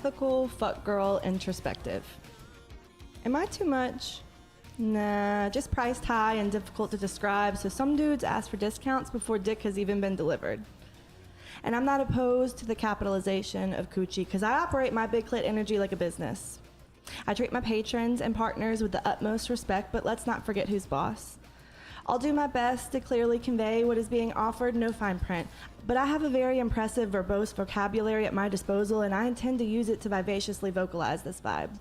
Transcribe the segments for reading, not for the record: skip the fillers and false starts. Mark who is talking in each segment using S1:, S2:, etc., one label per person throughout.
S1: ethical, fuck girl, introspective. Am I too much? Nah, just priced high and difficult to describe, so some dudes ask for discounts before dick has even been delivered. And I'm not opposed to the capitalization of coochie, because I operate my big clit energy like a business. I treat my patrons and partners with the utmost respect, but let's not forget who's boss. I'll do my best to clearly convey what is being offered, no fine print. But I have a very impressive verbose vocabulary at my disposal, and I intend to use it to vivaciously vocalize this vibe.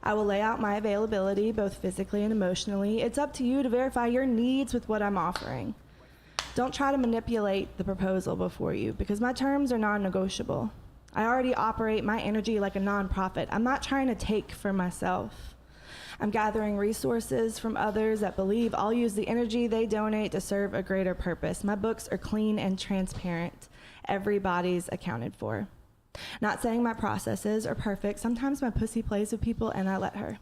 S1: I will lay out my availability, both physically and emotionally. It's up to you to verify your needs with what I'm offering. Don't try to manipulate the proposal before you, because my terms are non-negotiable. I already operate my energy like a nonprofit. I'm not trying to take for myself. I'm gathering resources from others that believe I'll use the energy they donate to serve a greater purpose. My books are clean and transparent. Everybody's accounted for. Not saying my processes are perfect. Sometimes my pussy plays with people and I let her.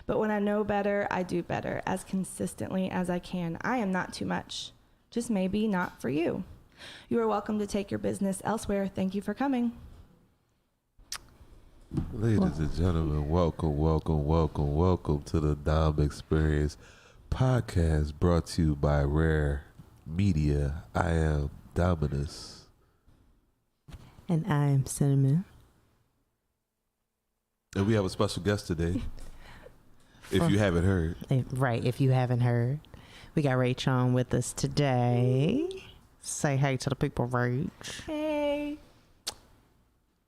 S1: But when I know better, I do better as consistently as I can. I am not too much. Just maybe not for you. You are welcome to take your business elsewhere. Thank you for coming.
S2: Ladies and gentlemen, welcome to the Dom Experience podcast, brought to you by R.A.R.E Media. I am Dominus.
S3: And I am Cinnamon.
S2: And we have a special guest today. If you haven't heard.
S3: Right, if you haven't heard. We got Rach on with us today. Say hey to the people, Rach.
S1: Hey.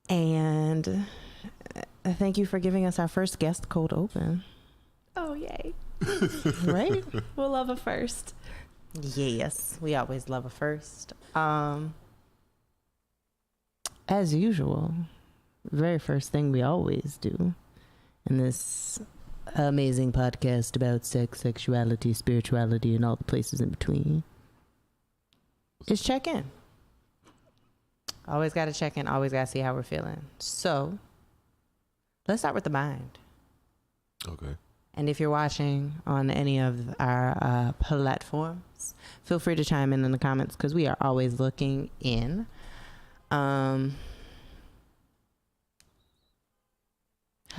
S3: And thank you for giving us our first guest cold open.
S1: Oh, yay.
S3: Right?
S1: We'll love a first.
S3: Yes, we always love a first. As usual, very first thing we always do in this amazing podcast about sex, sexuality, spirituality, and all the places in between is check in. Always got to check in, always got to see how we're feeling. So let's start with the mind.
S2: Okay.
S3: And if you're watching on any of our platforms, feel free to chime in the comments because we are always looking in. How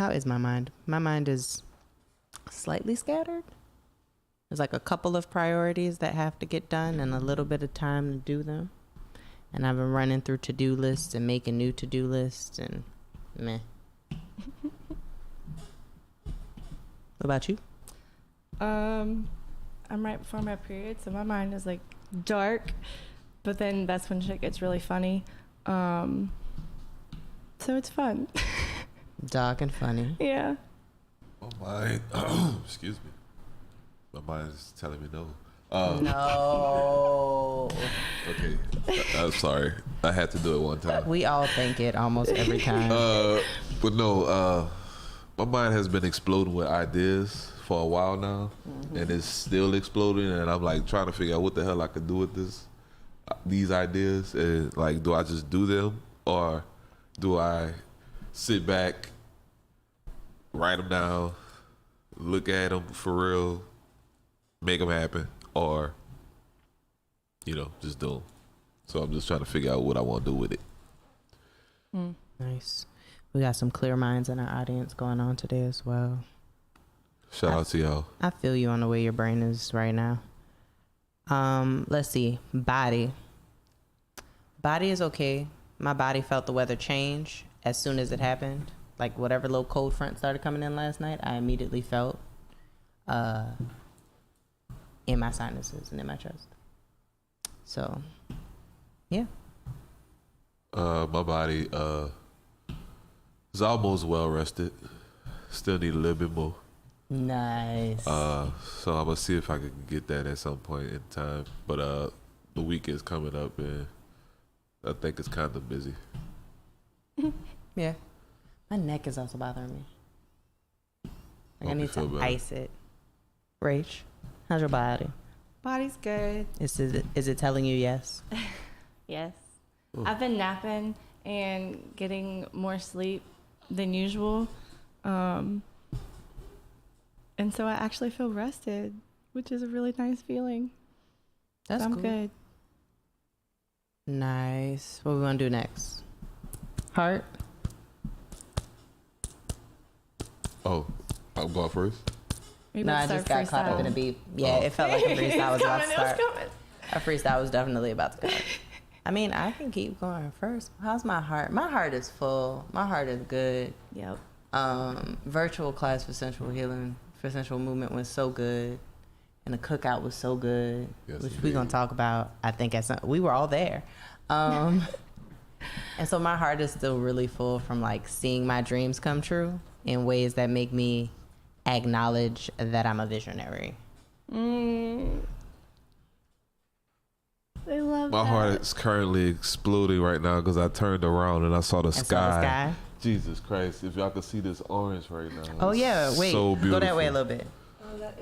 S3: is my mind? My mind is slightly scattered. There's like a couple of priorities that have to get done and a little bit of time to do them. And I've been running through to-do lists and making new to-do lists and meh. What about you?
S1: I'm right before my period, so my mind is like dark, but then that's when shit gets really funny. So it's fun.
S3: Dark and funny.
S1: Yeah.
S2: My mind, excuse me. My mind is telling me no.
S3: No.
S2: Okay. I'm sorry. I had to do it one time.
S3: We all think it almost every time.
S2: But no, my mind has been exploding with ideas for a while now, and it's still exploding. And I'm like trying to figure out what the hell I could do with these ideas. And like, do I just do them, or do I sit back, write them down, look at them for real, make them happen, or just do them? So I'm just trying to figure out what I want to do with it.
S3: Nice. We got some clear minds in our audience going on today as well.
S2: Shout out to y'all.
S3: I feel you on the way your brain is right now. Let's see. Body is okay. My body felt the weather change as soon as it happened. Like whatever low cold front started coming in last night, I immediately felt in my sinuses and in my chest. So yeah.
S2: My body is almost well rested. Still need a little bit more.
S3: Nice.
S2: So I'm gonna see if I can get that at some point in time. But the week is coming up, and I think it's kind of busy.
S3: Yeah. My neck is also bothering me. Like I
S2: Hope you
S3: need
S2: feel
S3: to
S2: better.
S3: ice it. Rach, how's your body?
S1: Body's good.
S3: Is it telling you yes?
S1: Yes.
S2: Ooh.
S1: I've been napping and getting more sleep than usual. And so I actually feel rested, which is a really nice feeling.
S3: That's
S1: so I'm
S3: cool.
S1: good.
S3: Nice. What we want to do next? Heart?
S2: Oh, I'm going first.
S3: No, I just got caught up in a beat. Yeah, it felt like a freestyle was about to start. A freestyle was definitely about to come. I mean, I can keep going first. How's my heart? My heart is full. My heart is good.
S1: Yep.
S3: Virtual class for sensual healing, for sensual movement was so good. And the cookout was so good,
S2: Yes,
S3: which we're going to talk about, I think, we were all there. And so my heart is still really full from like seeing my dreams come true in ways that make me acknowledge that I'm a visionary.
S1: I love
S2: My
S1: that.
S2: heart is currently exploding right now because I turned around and I saw the
S3: And saw
S2: sky.
S3: the sky.
S2: Jesus Christ! If y'all could see this orange right now.
S3: Oh
S2: it's
S3: yeah, wait,
S2: so beautiful.
S3: go that way a little bit.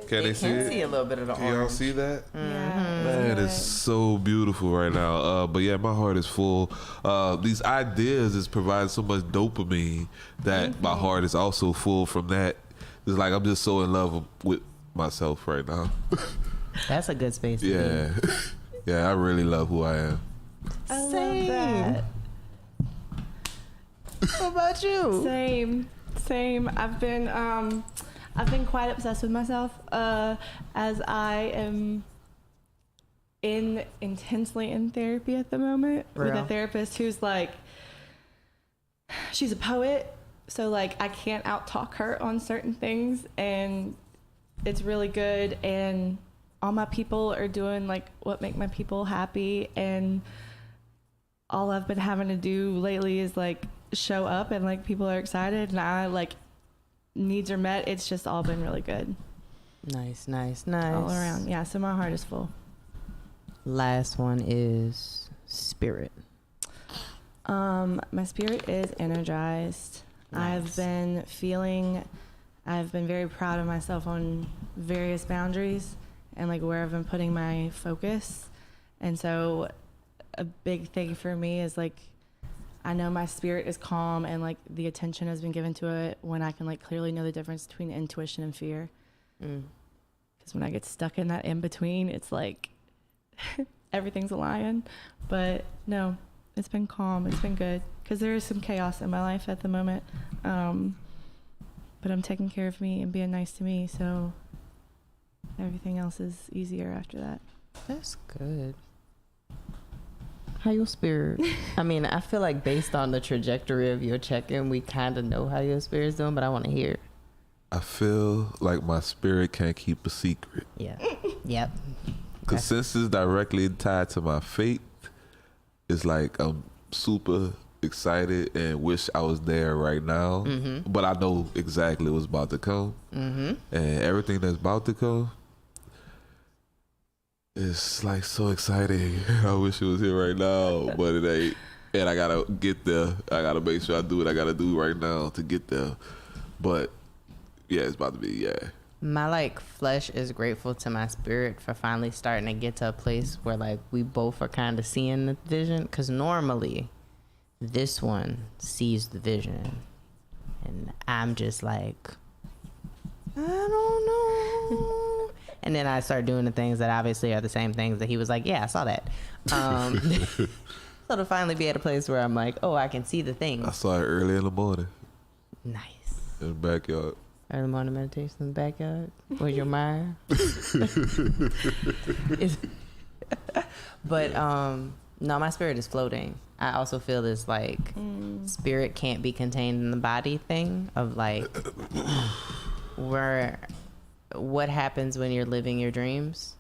S2: Can they see
S3: Can
S2: it?
S3: see a little bit of the
S2: Can y'all
S3: orange.
S2: see that?
S1: Yeah.
S2: Man, it's so beautiful right now. But yeah, my heart is full. These ideas is providing so much dopamine that my heart is also full from that. It's like I'm just so in love with myself right now.
S3: That's a good space. To
S2: Yeah. Yeah, I really love who I am.
S1: I love
S3: Same.
S1: that.
S3: What about you?
S1: Same. I've been quite obsessed with myself as I am intensely in therapy at the moment with a
S3: Real.
S1: therapist who's like, she's a poet, so like I can't out talk her on certain things, and it's really good. And all my people are doing like what make my people happy, and all I've been having to do lately is like show up, and like people are excited, and I like needs are met. It's just all been really good
S3: Nice.
S1: all around. Yeah, so my heart is full.
S3: Last one is spirit.
S1: My spirit is energized.
S3: Nice.
S1: I've been very proud of myself on various boundaries and like where I've been putting my focus. And so a big thing for me is like, I know my spirit is calm and like the attention has been given to it when I can like clearly know the difference between intuition and fear. Because when I get stuck in that in between, it's like everything's a lion. But no, it's been calm. It's been good because there is some chaos in my life at the moment. But I'm taking care of me and being nice to me. So everything else is easier after that.
S3: That's good. How your spirit? I mean, I feel like based on the trajectory of your check-in, we kind of know how your spirit's doing, but I want to hear.
S2: I feel like my spirit can't keep a secret.
S3: Yeah. Yep.
S2: Because since it's directly tied to my faith, it's like I'm super excited and wish I was there right now. But I know exactly what's about to come. And everything that's about to come, it's like so exciting. I wish it was here right now, but it ain't. And I gotta get there. I gotta make sure I do what I gotta do right now to get there. But yeah, it's about to be, yeah.
S3: My like flesh is grateful to my spirit for finally starting to get to a place where like we both are kind of seeing the vision. Because normally this one sees the vision and I'm just like, I don't know. And then I start doing the things that obviously are the same things that he was like, yeah, I saw that. So to finally be at a place where I'm like, oh, I can see the
S2: I
S3: things.
S2: saw it early in the morning
S3: Nice.
S2: in the backyard.
S3: Early morning meditation in the backyard with your mind. But no, my spirit is floating. I also feel this like spirit can't be contained in the body thing of like where what happens when you're living your dreams.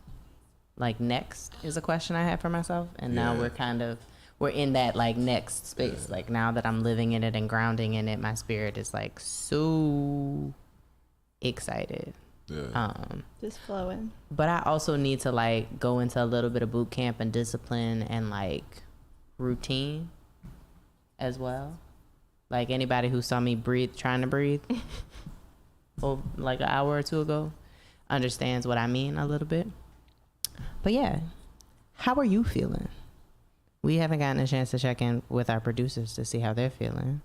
S3: Like next is a question I have for myself, and now
S2: Yeah.
S3: we're in that like next space. Like now that I'm living in it and grounding in it, my spirit is like so excited.
S2: Yeah.
S1: Just flowing.
S3: But I also need to like go into a little bit of boot camp and discipline and like routine as well. Like anybody who saw me trying to breathe like an hour or two ago understands what I mean a little bit. But yeah, how are you feeling? We haven't gotten a chance to check in with our producers to see how they're feeling.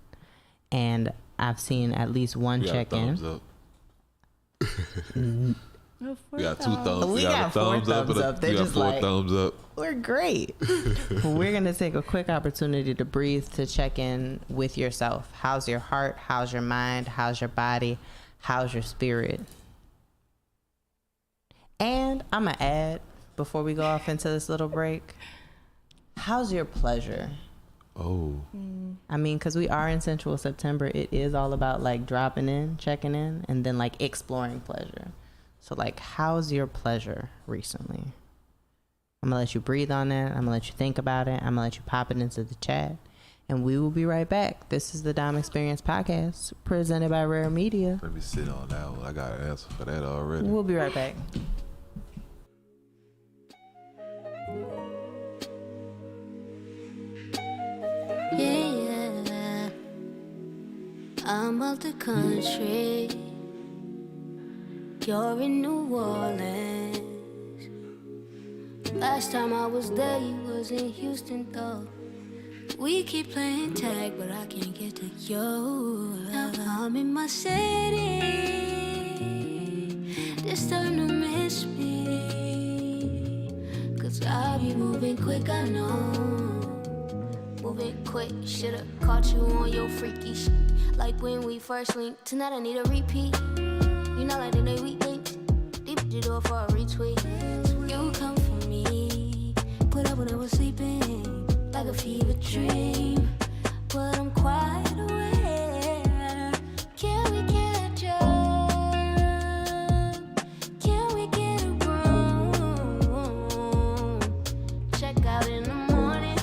S3: And I've seen at least one
S2: We got a
S3: check-in.
S2: thumbs up.
S1: Oh,
S2: We got 2 thumbs.
S3: We got 4 thumbs up. They're
S2: we got
S3: just
S2: 4
S3: like-
S2: thumbs up.
S3: We're great. We're going to take a quick opportunity to breathe, to check in with yourself. How's your heart? How's your mind? How's your body? how's your spirit? And I'm going to add, before we go off into this little break, how's your pleasure?
S2: Oh.
S3: I mean, because we are in Sensual September, it is all about like dropping in, checking in, and then like exploring pleasure. So like, how's your pleasure recently? I'm gonna let you breathe on that. I'm gonna let you think about it. I'm gonna let you pop it into the chat, and we will be right back. This is the Dom Experience Podcast presented by R.A.R.E Media.
S2: Let me sit on that one. I got an answer for that already.
S3: We'll be right back.
S4: Yeah, I'm out the country. You're in New Orleans. Last time I was there, you was in Houston, though. We keep playing tag, but I can't get to you. Now I'm in my city. It's time to miss me. 'Cause I be moving quick, I know. Moving quick, should've caught you on your freaky shit. Like when we first linked. Tonight I need a repeat. You know like the day we linked. Deep the door for a retweet. You come for me. Put up when I was sleeping. Like a fever dream. But I'm quite aware. Can we catch up? Can we get a room? Check out in the morning.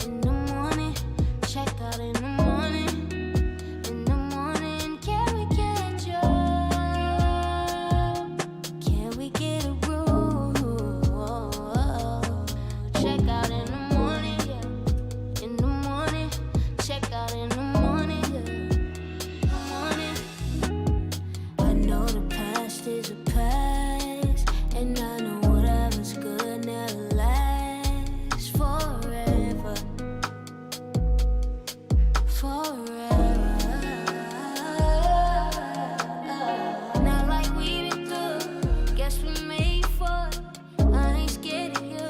S4: In the morning. Check out in the morning. In the morning. Can we catch up? Can we get a room? Check out in the morning. Yeah. In the morning. Check out in the morning. Yeah. Morning. I know the past is a past, and I know whatever's good never lasts forever. Not like we been through. Guess we made for it. I ain't scared of you.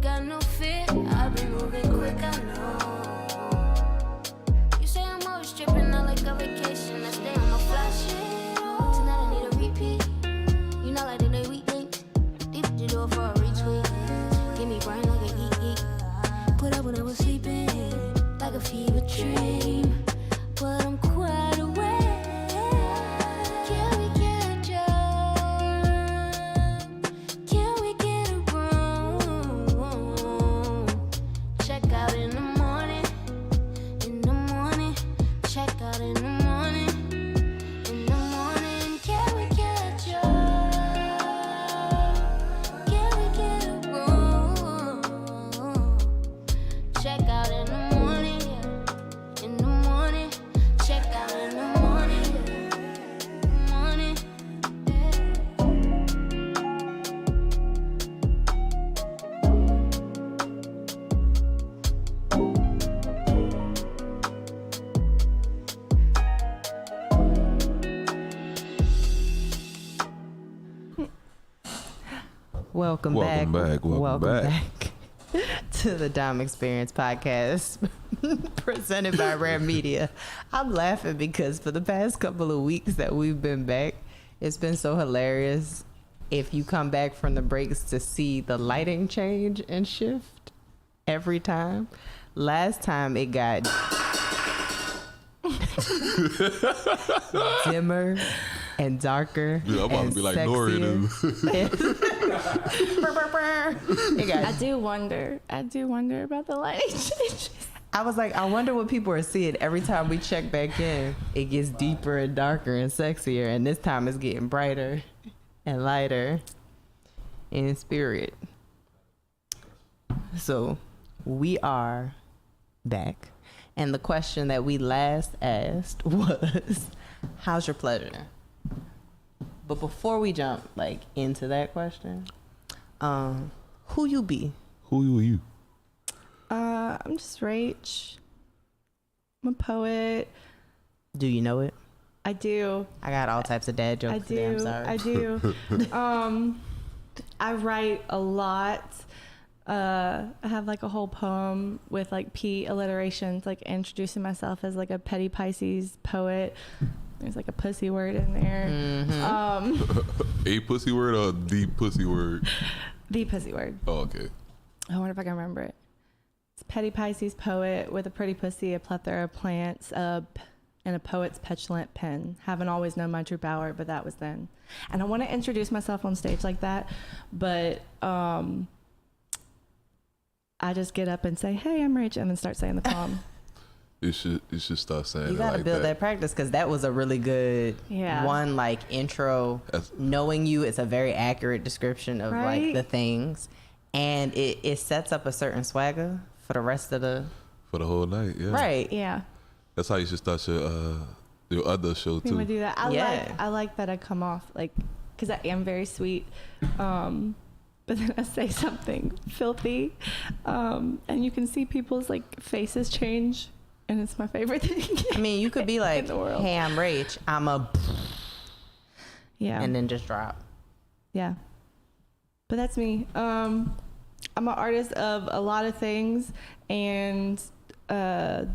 S4: Got no fear. I've been moving quick, I know. You say I'm always tripping, I like a vacation. I stay on my flash. Tonight I need a repeat. You know like the day we linked. Deep the door for a retweet. Give me brain like a geek. Put up when I was sleeping. Like a fever dream. But I'm quite aware. Can we catch up? Can we get a room? Check out in the morning. In the morning. Check out in the morning. In the morning. Can we catch up? Can we get a room? Check out in the morning. Yeah. In the morning. Check out in the morning. Yeah. Morning.
S3: Welcome
S2: Welcome
S3: back.
S2: back. Welcome back.
S3: To the Dom Experience Podcast presented by R.A.R.E Media. I'm laughing because for the past couple of weeks that we've been back, it's been so hilarious if you come back from the breaks to see the lighting change and shift every time. Last time it got dimmer and darker.
S2: Dude, I'm about
S3: and
S2: to be like
S3: sexier.
S2: Nori,
S3: It got
S1: I do wonder about the lighting changes.
S3: I was like, I wonder what people are seeing every time we check back in. It gets deeper and darker and sexier, and this time it's getting brighter and lighter in spirit. So we are back, and the question that we last asked was, "How's your pleasure?" But before we jump like into that question, who you be?
S2: Who are you?
S1: I'm just Rach. I'm a poet.
S3: Do you know it?
S1: I do.
S3: I got all types of dad jokes
S1: I
S3: today. I'm
S1: do.
S3: sorry.
S1: I do. I write a lot. I have like a whole poem with like P alliterations, like introducing myself as like a petty Pisces poet. There's like a pussy word in there.
S2: A pussy word or the pussy word?
S1: The pussy word.
S2: Oh, okay.
S1: I wonder if I can remember it. It's petty Pisces poet with a pretty pussy, a plethora of plants, and a poet's petulant pen. Haven't always known my true power, but that was then. And I want to introduce myself on stage like that, but I just get up and say, "Hey, I'm Rach," and then start saying the poem.
S2: You should start saying
S3: You
S2: it
S3: gotta
S2: like
S3: build that practice, because that was a really good one, like intro. Knowing you, it's a very accurate description of like the things, and it sets up a certain swagger for the rest of the
S2: whole night. Yeah.
S3: Right.
S1: Yeah.
S2: That's how you should start your other show
S1: I'm gonna
S2: too.
S1: do that. I like that I come off like, because I am very sweet, but then I say something filthy, and you can see people's like faces change. And it's my favorite thing.
S3: I mean, you could be like, "Hey, I'm Rach. I'm a," and then just drop.
S1: Yeah, but that's me. I'm an artist of a lot of things, and an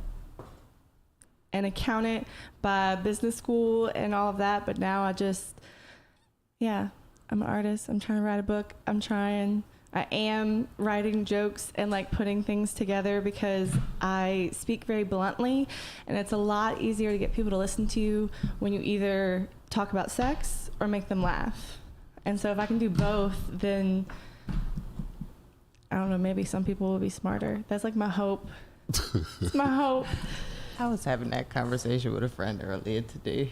S1: accountant by business school and all of that. But now I'm an artist. I'm trying to write a book. I am writing jokes and like putting things together because I speak very bluntly, and it's a lot easier to get people to listen to you when you either talk about sex or make them laugh. And so if I can do both, then I don't know, maybe some people will be smarter. That's like my hope. It's my hope.
S3: I was having that conversation with a friend earlier today.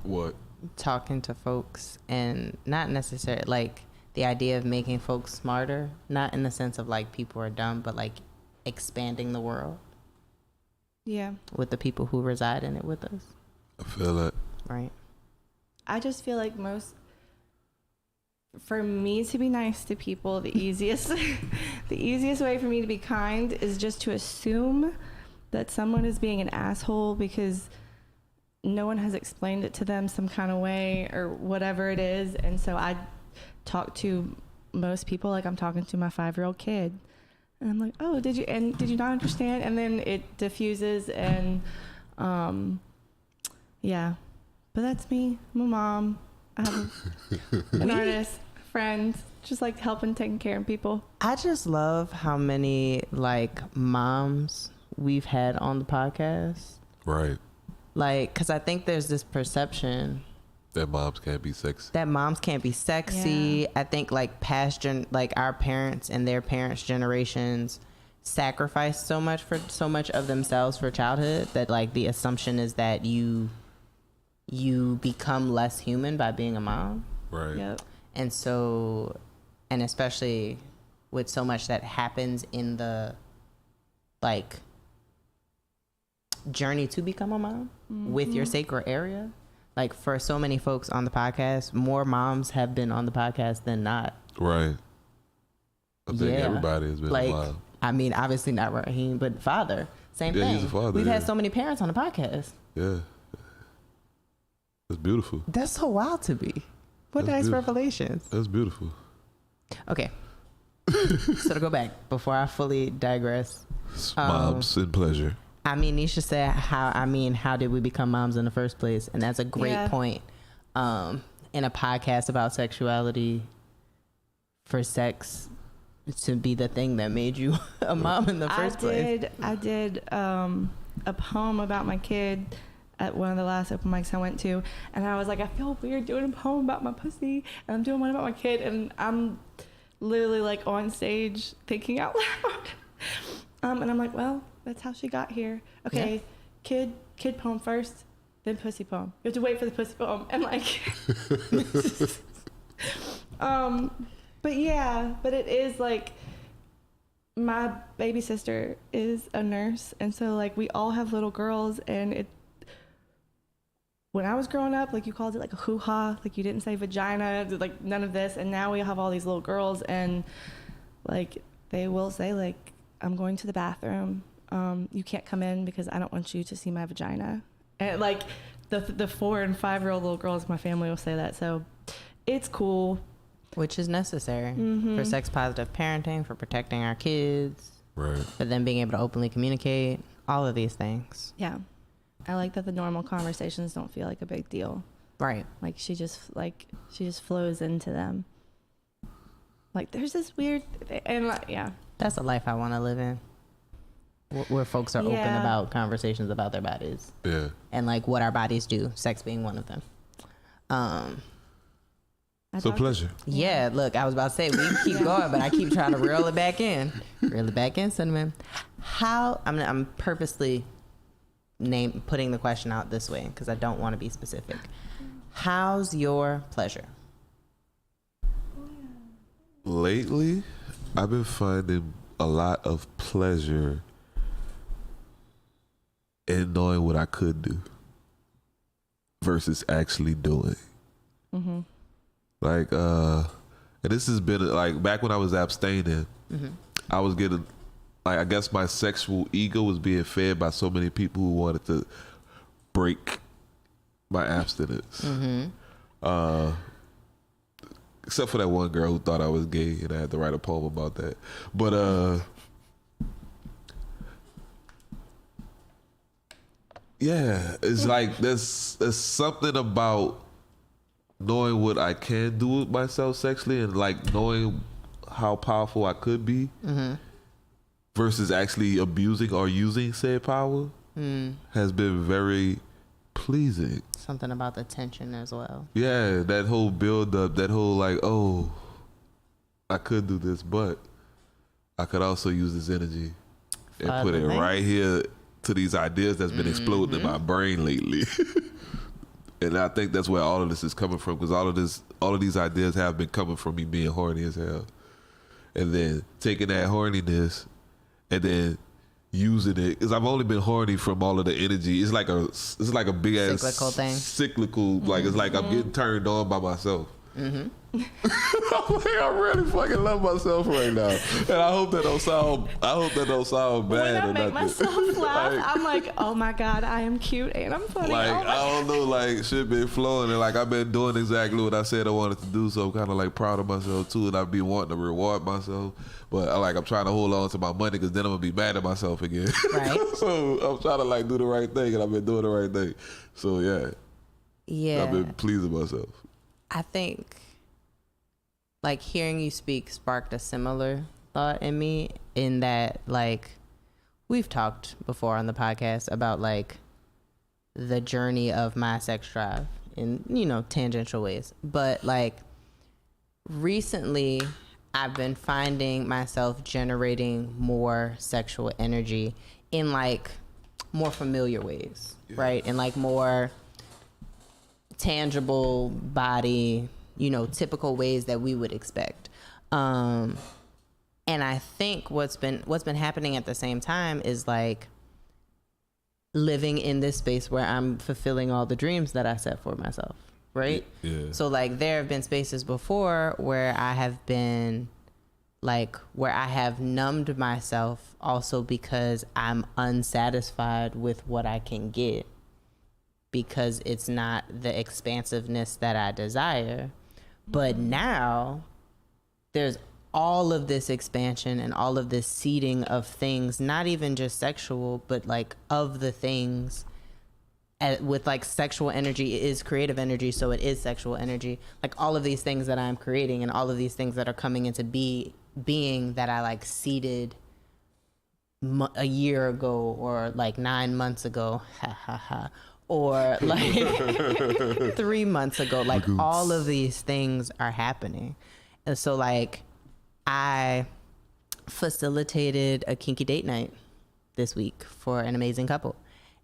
S2: What?
S3: Talking to folks, and not necessarily like the idea of making folks smarter, not in the sense of like people are dumb, but like expanding the world.
S1: Yeah.
S3: With the people who reside in it with us.
S2: I feel that.
S3: Right.
S1: I just feel like for me to be nice to people, the easiest way for me to be kind is just to assume that someone is being an asshole because no one has explained it to them some kind of way or whatever it is. And so I talk to most people like I'm talking to my 5-year-old kid. And I'm like, "Oh, did you not understand?" And then it diffuses, and yeah. But that's me. I'm a mom. I have an artist, friend, just like helping, taking care of people.
S3: I just love how many like moms we've had on the podcast.
S2: Right.
S3: Like, because I think there's this perception
S2: that moms can't be sexy.
S1: Yeah.
S3: I think like like our parents and their parents' generations sacrificed so much of themselves for childhood that like the assumption is that you become less human by being a mom.
S2: Right.
S1: Yep.
S3: And so, and especially with so much that happens in the like journey to become a mom with your sacred area. Like for so many folks on the podcast, more moms have been on the podcast than not.
S2: Right. I think everybody has been
S3: like,
S2: a mom.
S3: I mean, obviously not Raheem, but father. Same thing.
S2: Yeah, he's a father.
S3: We've had so many parents on the podcast.
S2: Yeah. That's beautiful.
S3: That's so wild to me. What nice revelations.
S2: That's beautiful.
S3: Okay. So to go back before I fully digress.
S2: Moms and pleasure.
S3: I mean, Nisha said how did we become moms in the first place? And that's a great point. In a podcast about sexuality, for sex to be the thing that made you a mom in the first place.
S1: I did a poem about my kid at one of the last open mics I went to, and I was like, I feel weird doing a poem about my pussy, and I'm doing one about my kid, and I'm literally like on stage thinking out loud. And I'm like, well, that's how she got here. Okay, kid poem first, then pussy poem. You have to wait for the pussy poem, and like, but it is like, my baby sister is a nurse, and so like we all have little girls, and when I was growing up, like you called it like a hoo-ha, like you didn't say vagina, like none of this, and now we have all these little girls, and like they will say like, I'm going to the bathroom, you can't come in because I don't want you to see my vagina. And like the 4 and 5-year-old little girls in my family will say that, so it's cool.
S3: Which is necessary for sex positive parenting, for protecting our kids,
S2: right?
S3: for them being able to openly communicate, all of these things.
S1: Yeah. I like that the normal conversations don't feel like a big deal.
S3: Right.
S1: Like she just flows into them. Like there's this weird and like, yeah.
S3: That's a life I want to live in. Where folks are open about conversations about their bodies.
S2: Yeah.
S3: And like what our bodies do, sex being one of them.
S2: So pleasure.
S3: Yeah, look, I was about to say we can keep going, but I keep trying to reel it back in. Reel it back in, Cinnamon. How I'm purposely putting the question out this way because I don't want to be specific. How's your pleasure?
S2: Lately, I've been finding a lot of pleasure in knowing what I could do versus actually doing.
S1: Mm-hmm.
S2: Like, and this has been like back when I was abstaining, I was getting, like, I guess my sexual ego was being fed by so many people who wanted to break my abstinence. Except for that one girl who thought I was gay and I had to write a poem about that. But, yeah, it's like there's something about knowing what I can do with myself sexually and like knowing how powerful I could be versus actually abusing or using said power has been very pleasing.
S3: Something about the tension as well.
S2: Yeah, that whole build up, that whole like, oh, I could do this, but I could also use this energy and put it right here to these ideas that's been exploding in my brain lately. And I think that's where all of this is coming from, because all of these ideas have been coming from me being horny as hell, and then taking that horniness and then using it, because I've only been horny from all of the energy. It's like a big ass
S3: cyclical thing.
S2: Cyclical, like it's like I'm getting turned on by myself. I really fucking love myself right now, and I hope that don't sound bad.
S1: When I
S2: or
S1: make
S2: nothing.
S1: myself laugh, I'm like, oh my god, I am cute and I'm funny.
S2: Like,
S1: oh
S2: I don't know, like shit been flowing, and like I've been doing exactly what I said I wanted to do, so I'm kind of like proud of myself too, and I be wanting to reward myself, but I'm trying to hold on to my money because then I'm gonna be mad at myself again.
S3: Right.
S2: So I'm trying to like do the right thing, and I've been doing the right thing. So
S3: Yeah.
S2: I've been pleasing myself.
S3: I think like hearing you speak sparked a similar thought in me, in that like we've talked before on the podcast about like the journey of my sex drive in, tangential ways. But like recently I've been finding myself generating more sexual energy in like more familiar ways, right? In like more tangible body, typical ways that we would expect. And I think what's been happening at the same time is like living in this space where I'm fulfilling all the dreams that I set for myself, right?
S2: Yeah.
S3: So like there have been spaces before where I have been like, where I have numbed myself also because I'm unsatisfied with what I can get, because it's not the expansiveness that I desire. But now there's all of this expansion and all of this seeding of things, not even just sexual, but like of the things with like sexual energy is creative energy. So it is sexual energy. Like all of these things that I'm creating and all of these things that are coming into being that I like seeded a year ago or like 9 months ago. Ha ha ha. Or like 3 months ago, like all of these things are happening. And so like I facilitated a kinky date night this week for an amazing couple,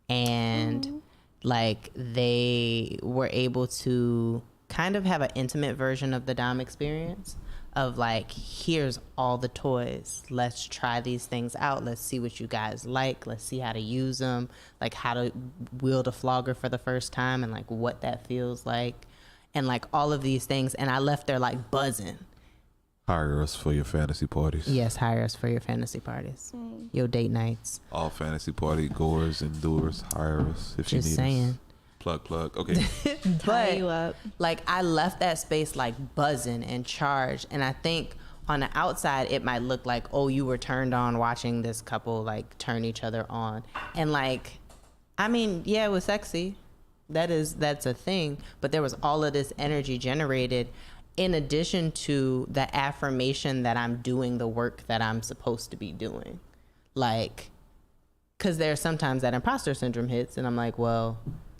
S3: and like they were able to kind of have an intimate version of the Dom experience of like, here's all the toys, let's try these things out, let's see what you guys like, let's see how to use them, like how to wield a flogger for the first time and like what that feels like, and like all of these things. And I left there like buzzing.
S2: Hire us for your fantasy parties.
S3: Yes, hire us for your fantasy parties, your date nights.
S2: All fantasy party goers and doers, hire us if you need
S3: Just saying.
S2: us. Plug. Okay.
S1: Tie you up.
S3: Like I left that space like buzzing and charged, and I think on the outside it might look like, oh, you were turned on watching this couple like turn each other on, and like I mean, yeah, it was sexy. That's a thing. But there was all of this energy generated in addition to the affirmation that I'm doing the work that I'm supposed to be doing. Like, because there's sometimes that imposter syndrome hits and I'm like, well,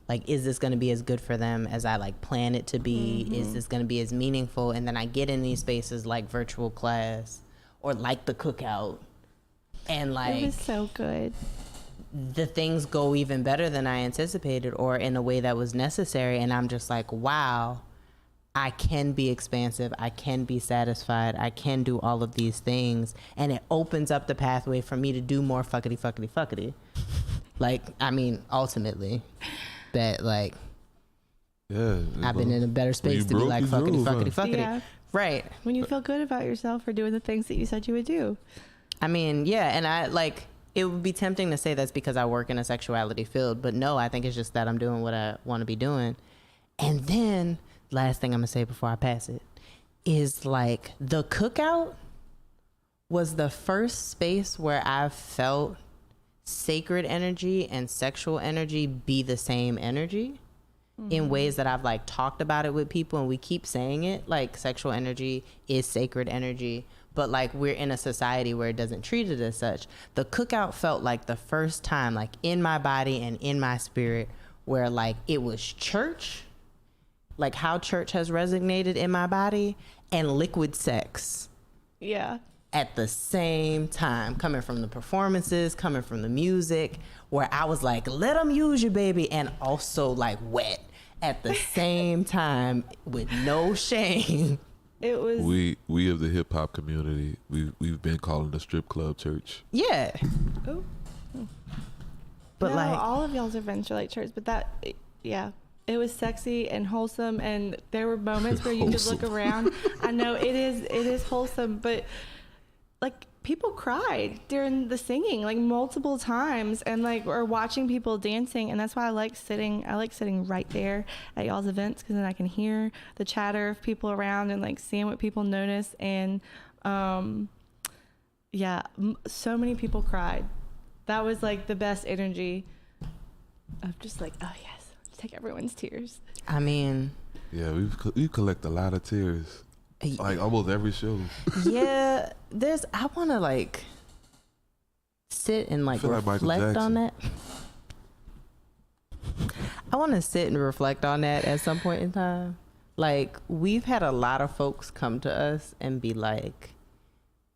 S3: like, is this going to be as good for them as I like plan it to be? Is this going to be as meaningful? And then I get in these spaces like virtual class or like the cookout, and like,
S1: it was so good.
S3: the things go even better than I anticipated or in a way that was necessary. And I'm just like, wow, I can be expansive. I can be satisfied. I can do all of these things. And it opens up the pathway for me to do more fuckity. Like, I mean, ultimately, that like,
S2: Yeah.
S3: I've been in a better space to be like fuckity.
S1: Yeah.
S3: Right.
S1: When you feel good about yourself for doing the things that you said you would do.
S3: I mean, yeah. And I like, it would be tempting to say that's because I work in a sexuality field, but no, I think it's just that I'm doing what I want to be doing. And then last thing I'm gonna say before I pass it is like the cookout was the first space where I felt sacred energy and sexual energy be the same energy in ways that I've like talked about it with people, and we keep saying it like sexual energy is sacred energy, but like we're in a society where it doesn't treat it as such. The cookout felt like the first time like in my body and in my spirit where like it was church, like how church has resonated in my body, and liquid sex
S1: Yeah.
S3: at the same time, coming from the performances, coming from the music, where I was like, let them use you, baby, and also like wet at the same time with no shame.
S1: It was.
S2: We of the hip hop community, we've been calling the strip club church.
S3: Yeah.
S1: Oh.
S3: But
S1: no,
S3: like,
S1: all of y'all's events are like church, but that, yeah. It was sexy and wholesome, and there were moments where you could look around. I know it is wholesome, but like people cried during the singing like multiple times, and like or watching people dancing, and that's why I like sitting right there at y'all's events, because then I can hear the chatter of people around and like seeing what people notice. And yeah, so many people cried. That was like the best energy of just like, oh yes, take everyone's tears.
S3: I mean,
S2: Yeah, we collect a lot of tears, like almost every show.
S3: yeah, I want to like sit and like reflect on that. I want to sit and reflect on that at some point in time. Like, we've had a lot of folks come to us and be like,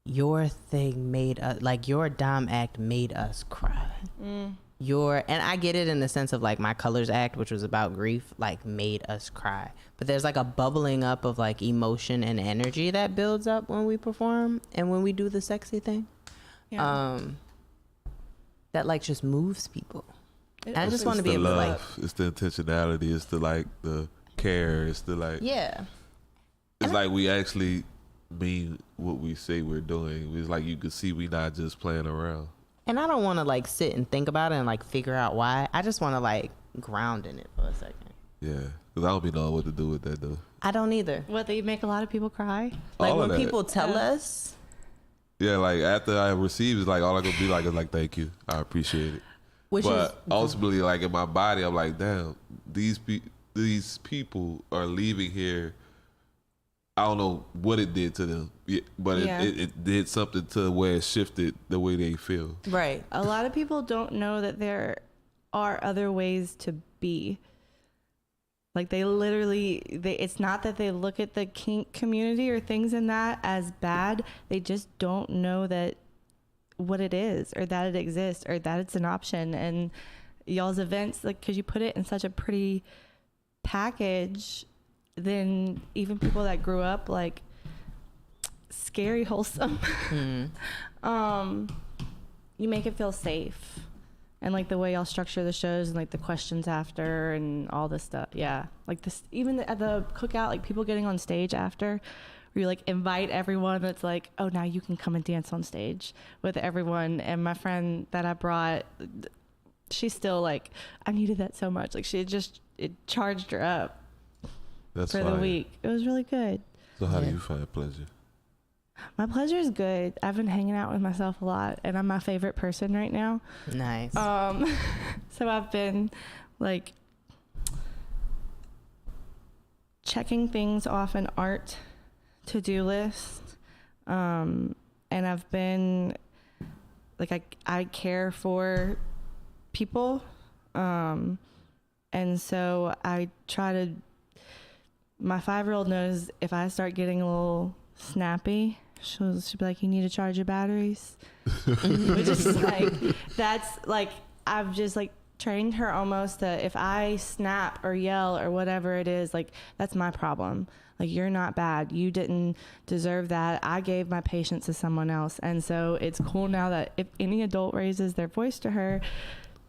S3: your thing made us, like your Dom act made us cry. And I get it in the sense of like my Colors act, which was about grief, like made us cry. But there's like a bubbling up of like emotion and energy that builds up when we perform and when we do the sexy thing.
S1: Yeah.
S3: That like just moves people. I just
S2: It's
S3: want to be
S2: the
S3: able to like,
S2: love, it's the intentionality, it's the like the care, it's the like,
S3: yeah.
S2: it's like we actually mean what we say we're doing. It's like you could see we not just playing around.
S3: And I don't want to like sit and think about it and like figure out why. I just want to like ground in it for a second.
S2: Yeah, because I don't be knowing what to do with that though.
S3: I don't either.
S1: What, they make a lot of people cry?
S3: Like
S2: All of
S3: when
S2: that.
S3: people tell us,
S2: Yeah, like after I receive, it's like all I gonna be like is like thank you, I appreciate it.
S3: which
S2: But
S3: is
S2: ultimately, like in my body, I'm like, damn, these people are leaving here. I don't know what it did to them, but
S1: Yeah.
S2: it did something to where it shifted the way they feel.
S3: right.
S1: A lot of people don't know that there are other ways to be. Like it's not that they look at the kink community or things in that as bad. They just don't know that what it is, or that it exists, or that it's an option. And y'all's events, like, because you put it in such a pretty package, then even people that grew up like scary wholesome, you make it feel safe. And like the way y'all structure the shows and like the questions after and all this stuff. Yeah. Like this, even at the cookout, like people getting on stage after, where you like invite everyone. That's like, oh, now you can come and dance on stage with everyone. And my friend that I brought, she's still like, I needed that so much. Like it charged her up
S2: That's
S1: for
S2: fine.
S1: the week. It was really good.
S2: So how do you find pleasure?
S1: My pleasure is good. I've been hanging out with myself a lot, and I'm my favorite person right now.
S3: Nice.
S1: So I've been like checking things off an art to-do list. And I've been like, I care for people. And so I try to, my 5-year-old knows if I start getting a little snappy, she'll be like, you need to charge your batteries. Which is like, that's like, I've just like trained her almost to, if I snap or yell or whatever it is, like, that's my problem. Like, you're not bad. You didn't deserve that. I gave my patience to someone else. And so it's cool now that if any adult raises their voice to her,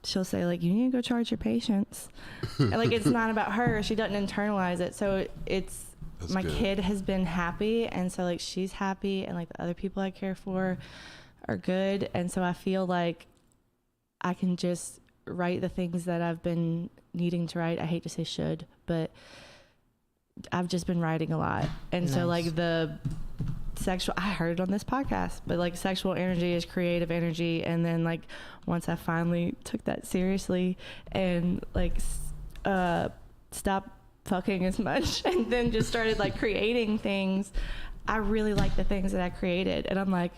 S1: she'll say, like, you need to go charge your patience. And, like, it's not about her. She doesn't internalize it. So it's, that's my good. Kid has been happy. And so, like, she's happy. And, like, the other people I care for are good. And so I feel like I can just write the things that I've been needing to write. I hate to say should, but I've just been writing a lot. And so like the sexual, I heard it on this podcast, but like sexual energy is creative energy. And then like once I finally took that seriously and like stopped fucking as much and then just started like creating things, I really like the things that I created. And I'm like,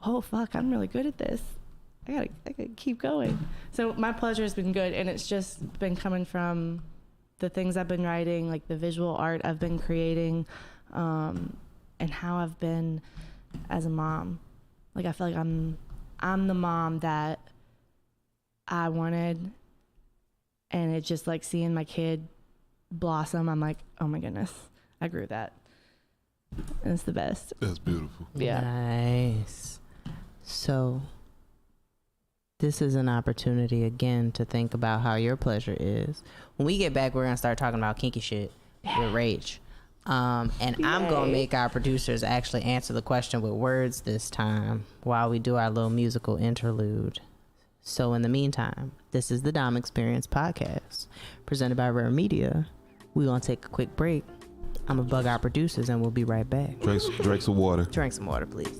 S1: oh fuck, I'm really good at this. I gotta keep going. So my pleasure has been good, and it's just been coming from the things I've been writing, like the visual art I've been creating, and how I've been as a mom. Like I feel like I'm the mom that I wanted, and it's just like seeing my kid blossom. I'm like, oh my goodness, I grew that. And it's the best.
S2: That's beautiful.
S1: Yeah.
S3: Nice. So this is an opportunity again to think about how your pleasure is. When we get back, we're gonna start talking about kinky shit with Rach. And Yay. I'm gonna make our producers actually answer the question with words this time while we do our little musical interlude. So in the meantime, this is the Dom Experience podcast presented by R.A.R.E Media. We're gonna take a quick break. I'm gonna bug our producers and we'll be right back.
S2: Drink some water.
S3: Drink some water, please.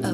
S4: A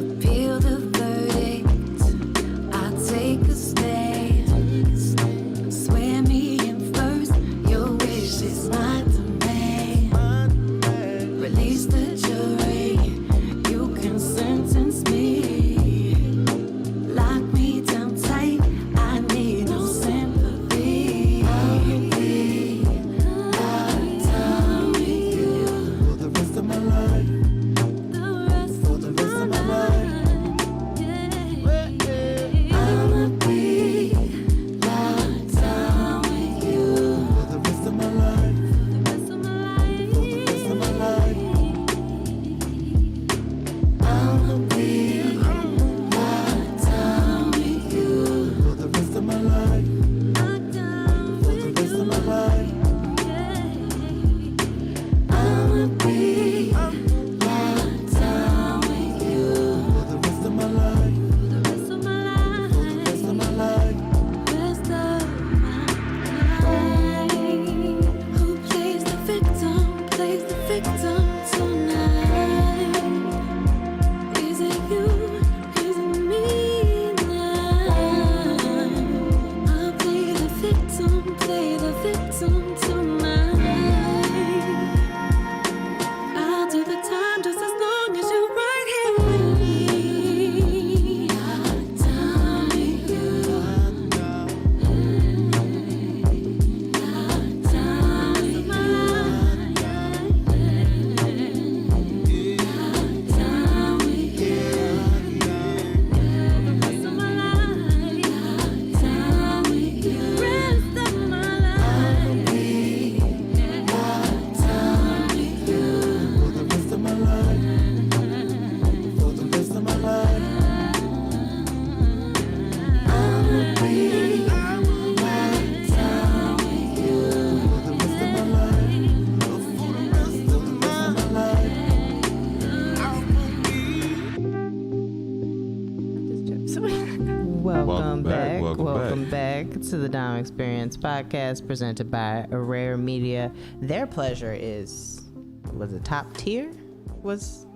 S3: Welcome back to the Dom Experience podcast presented by R.A.R.E Media. Their pleasure was it top tier? It was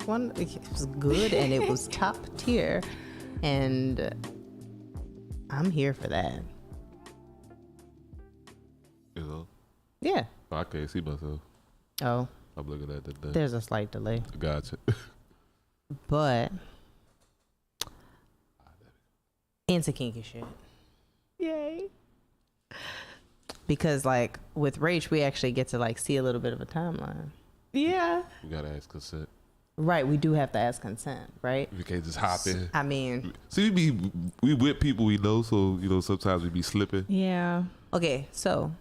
S3: good and it was top tier. And I'm here for that.
S2: You know?
S3: Yeah.
S2: I can't see myself.
S3: Oh.
S2: I'm looking at that thing.
S3: There's a slight delay.
S2: Gotcha.
S3: But into kinky shit.
S1: Yay.
S3: Because like with Rach, we actually get to like see a little bit of a timeline.
S1: Yeah.
S2: We gotta ask consent.
S3: Right, we do have to ask consent, right?
S2: We can't just hop in.
S3: I mean,
S2: See, we with people we know, so sometimes we be slipping.
S1: Yeah.
S3: okay, so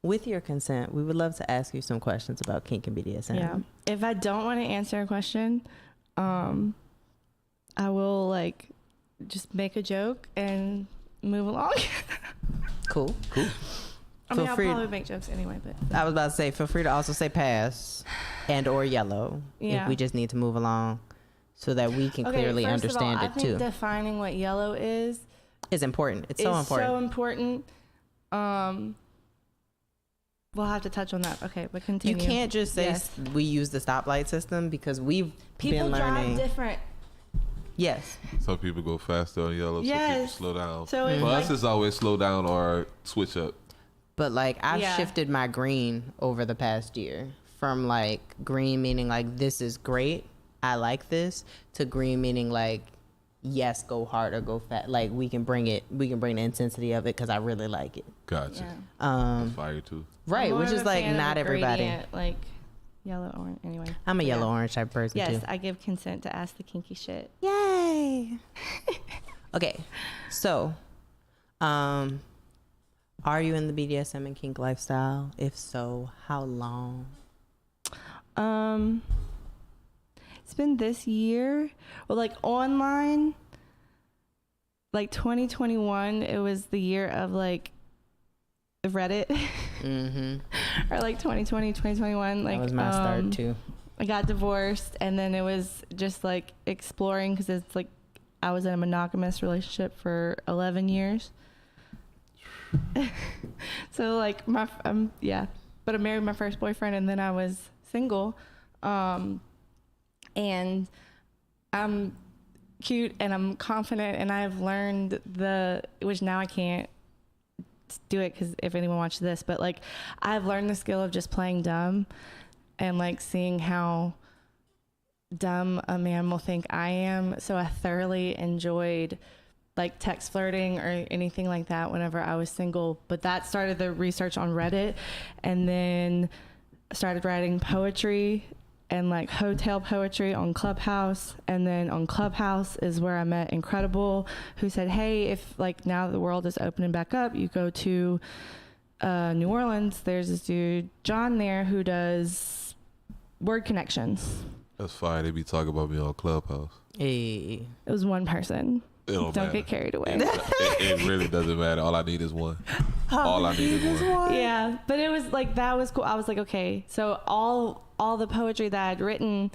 S3: with your consent, we would love to ask you some questions about kink and BDSM.
S1: Yeah. If I don't want to answer a question, I will like just make a joke and move along.
S3: Cool.
S1: I mean,
S3: Feel
S1: I'll
S3: free-
S1: probably make jokes anyway, but
S3: I was about to say, feel free to also say pass and or yellow
S1: Yeah.
S3: if we just need to move along so that we can clearly
S1: first of all,
S3: understand
S1: I
S3: it
S1: think
S3: too.
S1: defining what yellow is
S3: Important. It's so important.
S1: so important. We'll have to touch on that. Okay, but continue.
S3: You can't just say
S1: Yes.
S3: we use the stoplight system because we've
S1: People
S3: been learning.
S1: drive different.
S3: Yes.
S2: Some people go faster on yellow, some people
S1: Yes.
S2: slow down.
S1: So it's
S2: For
S1: like,
S2: us, it's always slow down or switch up.
S3: But like I've
S1: Yeah.
S3: shifted my green over the past year from like green meaning like this is great, I like this, to green meaning like yes, go hard or go fast. Like we can bring the intensity of it because I really like it.
S2: Gotcha.
S1: yeah.
S2: Fire too.
S3: Right,
S1: I'm
S3: which
S1: more
S3: is
S1: of a
S3: like
S1: fan of
S3: not
S1: a
S3: everybody.
S1: gradient, like yellow, orange. Anyway,
S3: I'm a
S1: Yeah.
S3: yellow orange type person
S1: Yes,
S3: too.
S1: I give consent to ask the kinky shit.
S3: Yay. Okay, so are you in the BDSM and kink lifestyle? If so, how long?
S1: It's been this year. Well, like online, like 2021, it was the year of like Reddit.
S3: Mm-hmm.
S1: Or like 2020, 2021. Like
S3: That was my start too.
S1: I got divorced, and then it was just like exploring because it's like I was in a monogamous relationship for 11 years. So like but I married my first boyfriend, and then I was single. And I'm cute and I'm confident, and I've learned which now I can't do it because if anyone watches this, but like I've learned the skill of just playing dumb and like seeing how dumb a man will think I am. So I thoroughly enjoyed like text flirting or anything like that whenever I was single. But that started the research on Reddit, and then I started writing poetry and like hotel poetry on Clubhouse. And then on Clubhouse is where I met Incredible, who said, hey, if like now that the world is opening back up, you go to New Orleans, there's this dude John there who does word connections.
S2: That's fine. They be talking about me on Clubhouse.
S3: Hey.
S1: It was one person.
S2: It don't matter.
S1: get carried away.
S2: It really doesn't matter. All I need is one. All I need is one.
S1: Yeah, but it was like, that was cool. I was like, okay, so all the poetry that I'd written,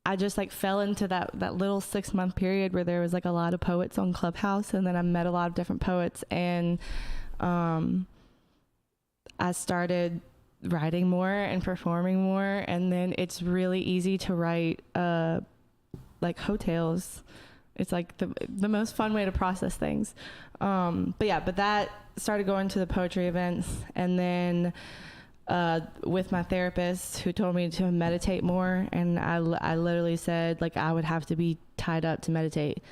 S1: I just like fell into that little 6-month period where there was like a lot of poets on Clubhouse, and then I met a lot of different poets, and I started writing more and performing more, and then it's really easy to write like hotels. It's like the most fun way to process things. But that started going to the poetry events, and then with my therapist who told me to meditate more, and I literally said like I would have to be tied up to meditate.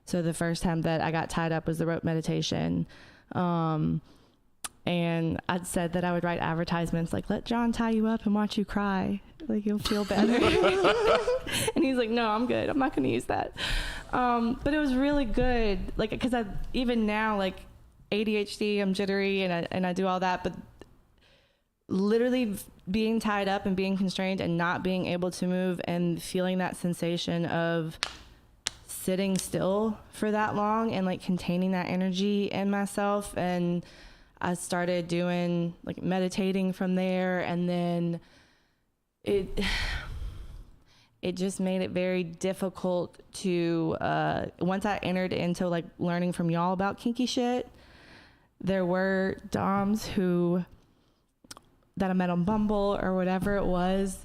S1: So the first time that I got tied up was the rope meditation. And I'd said that I would write advertisements like, let John tie you up and watch you cry. Like, you'll feel better. And he's like, no, I'm good. I'm not going to use that. But it was really good. Like, because even now, like ADHD, I'm jittery and I do all that. But literally being tied up and being constrained and not being able to move and feeling that sensation of sitting still for that long and like containing that energy in myself. And I started doing like meditating from there, and then it just made it very difficult to, once I entered into like learning from y'all about kinky shit, there were doms that I met on Bumble or whatever it was,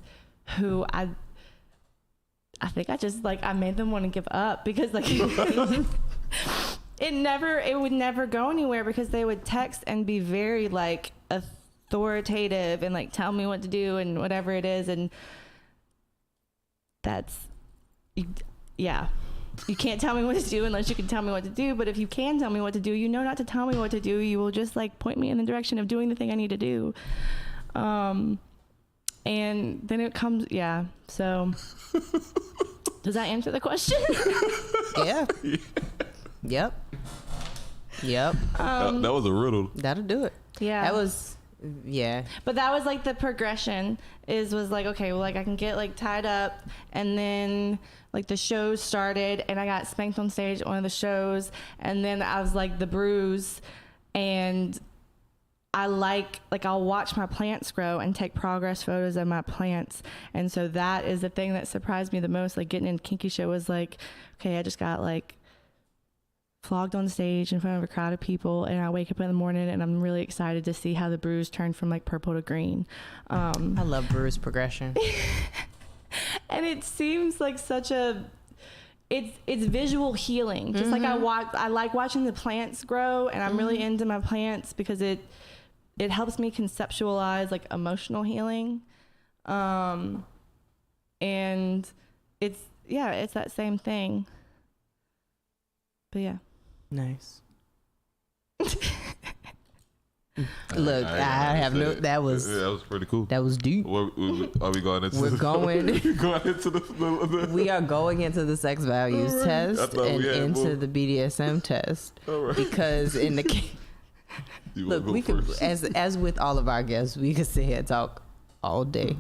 S1: who I think I just like, I made them want to give up because like, it would never go anywhere because they would text and be very like authoritative and like tell me what to do and whatever it is. And you can't tell me what to do unless you can tell me what to do. But if you can tell me what to do, you know not to tell me what to do. You will just like point me in the direction of doing the thing I need to do. And then it comes, so does that answer the question?
S3: Yeah. Yep.
S2: That was a riddle.
S3: That'll do it.
S1: Yeah.
S3: That was, yeah.
S1: But that was like the progression was like, okay, well, like I can get like tied up, and then like the shows started and I got spanked on stage at one of the shows, and then I was like the bruise, and I like I'll watch my plants grow and take progress photos of my plants. And so that is the thing that surprised me the most, like getting in kinky shit was like, okay, I just got like flogged on stage in front of a crowd of people, and I wake up in the morning and I'm really excited to see how the bruise turned from like purple to green.
S3: I love bruise progression.
S1: And it seems like such a it's visual healing. Just like I like watching the plants grow, and I'm really into my plants because it helps me conceptualize like emotional healing. And it's that same thing. But yeah.
S3: Nice. Look, I have no. That was
S2: pretty cool.
S3: That was deep.
S2: Are we going into?
S3: We're going.
S2: Going into the
S3: We are going into the sex values test and into the BDSM test because in the look, we could as with all of our guests, we could sit here and talk all day.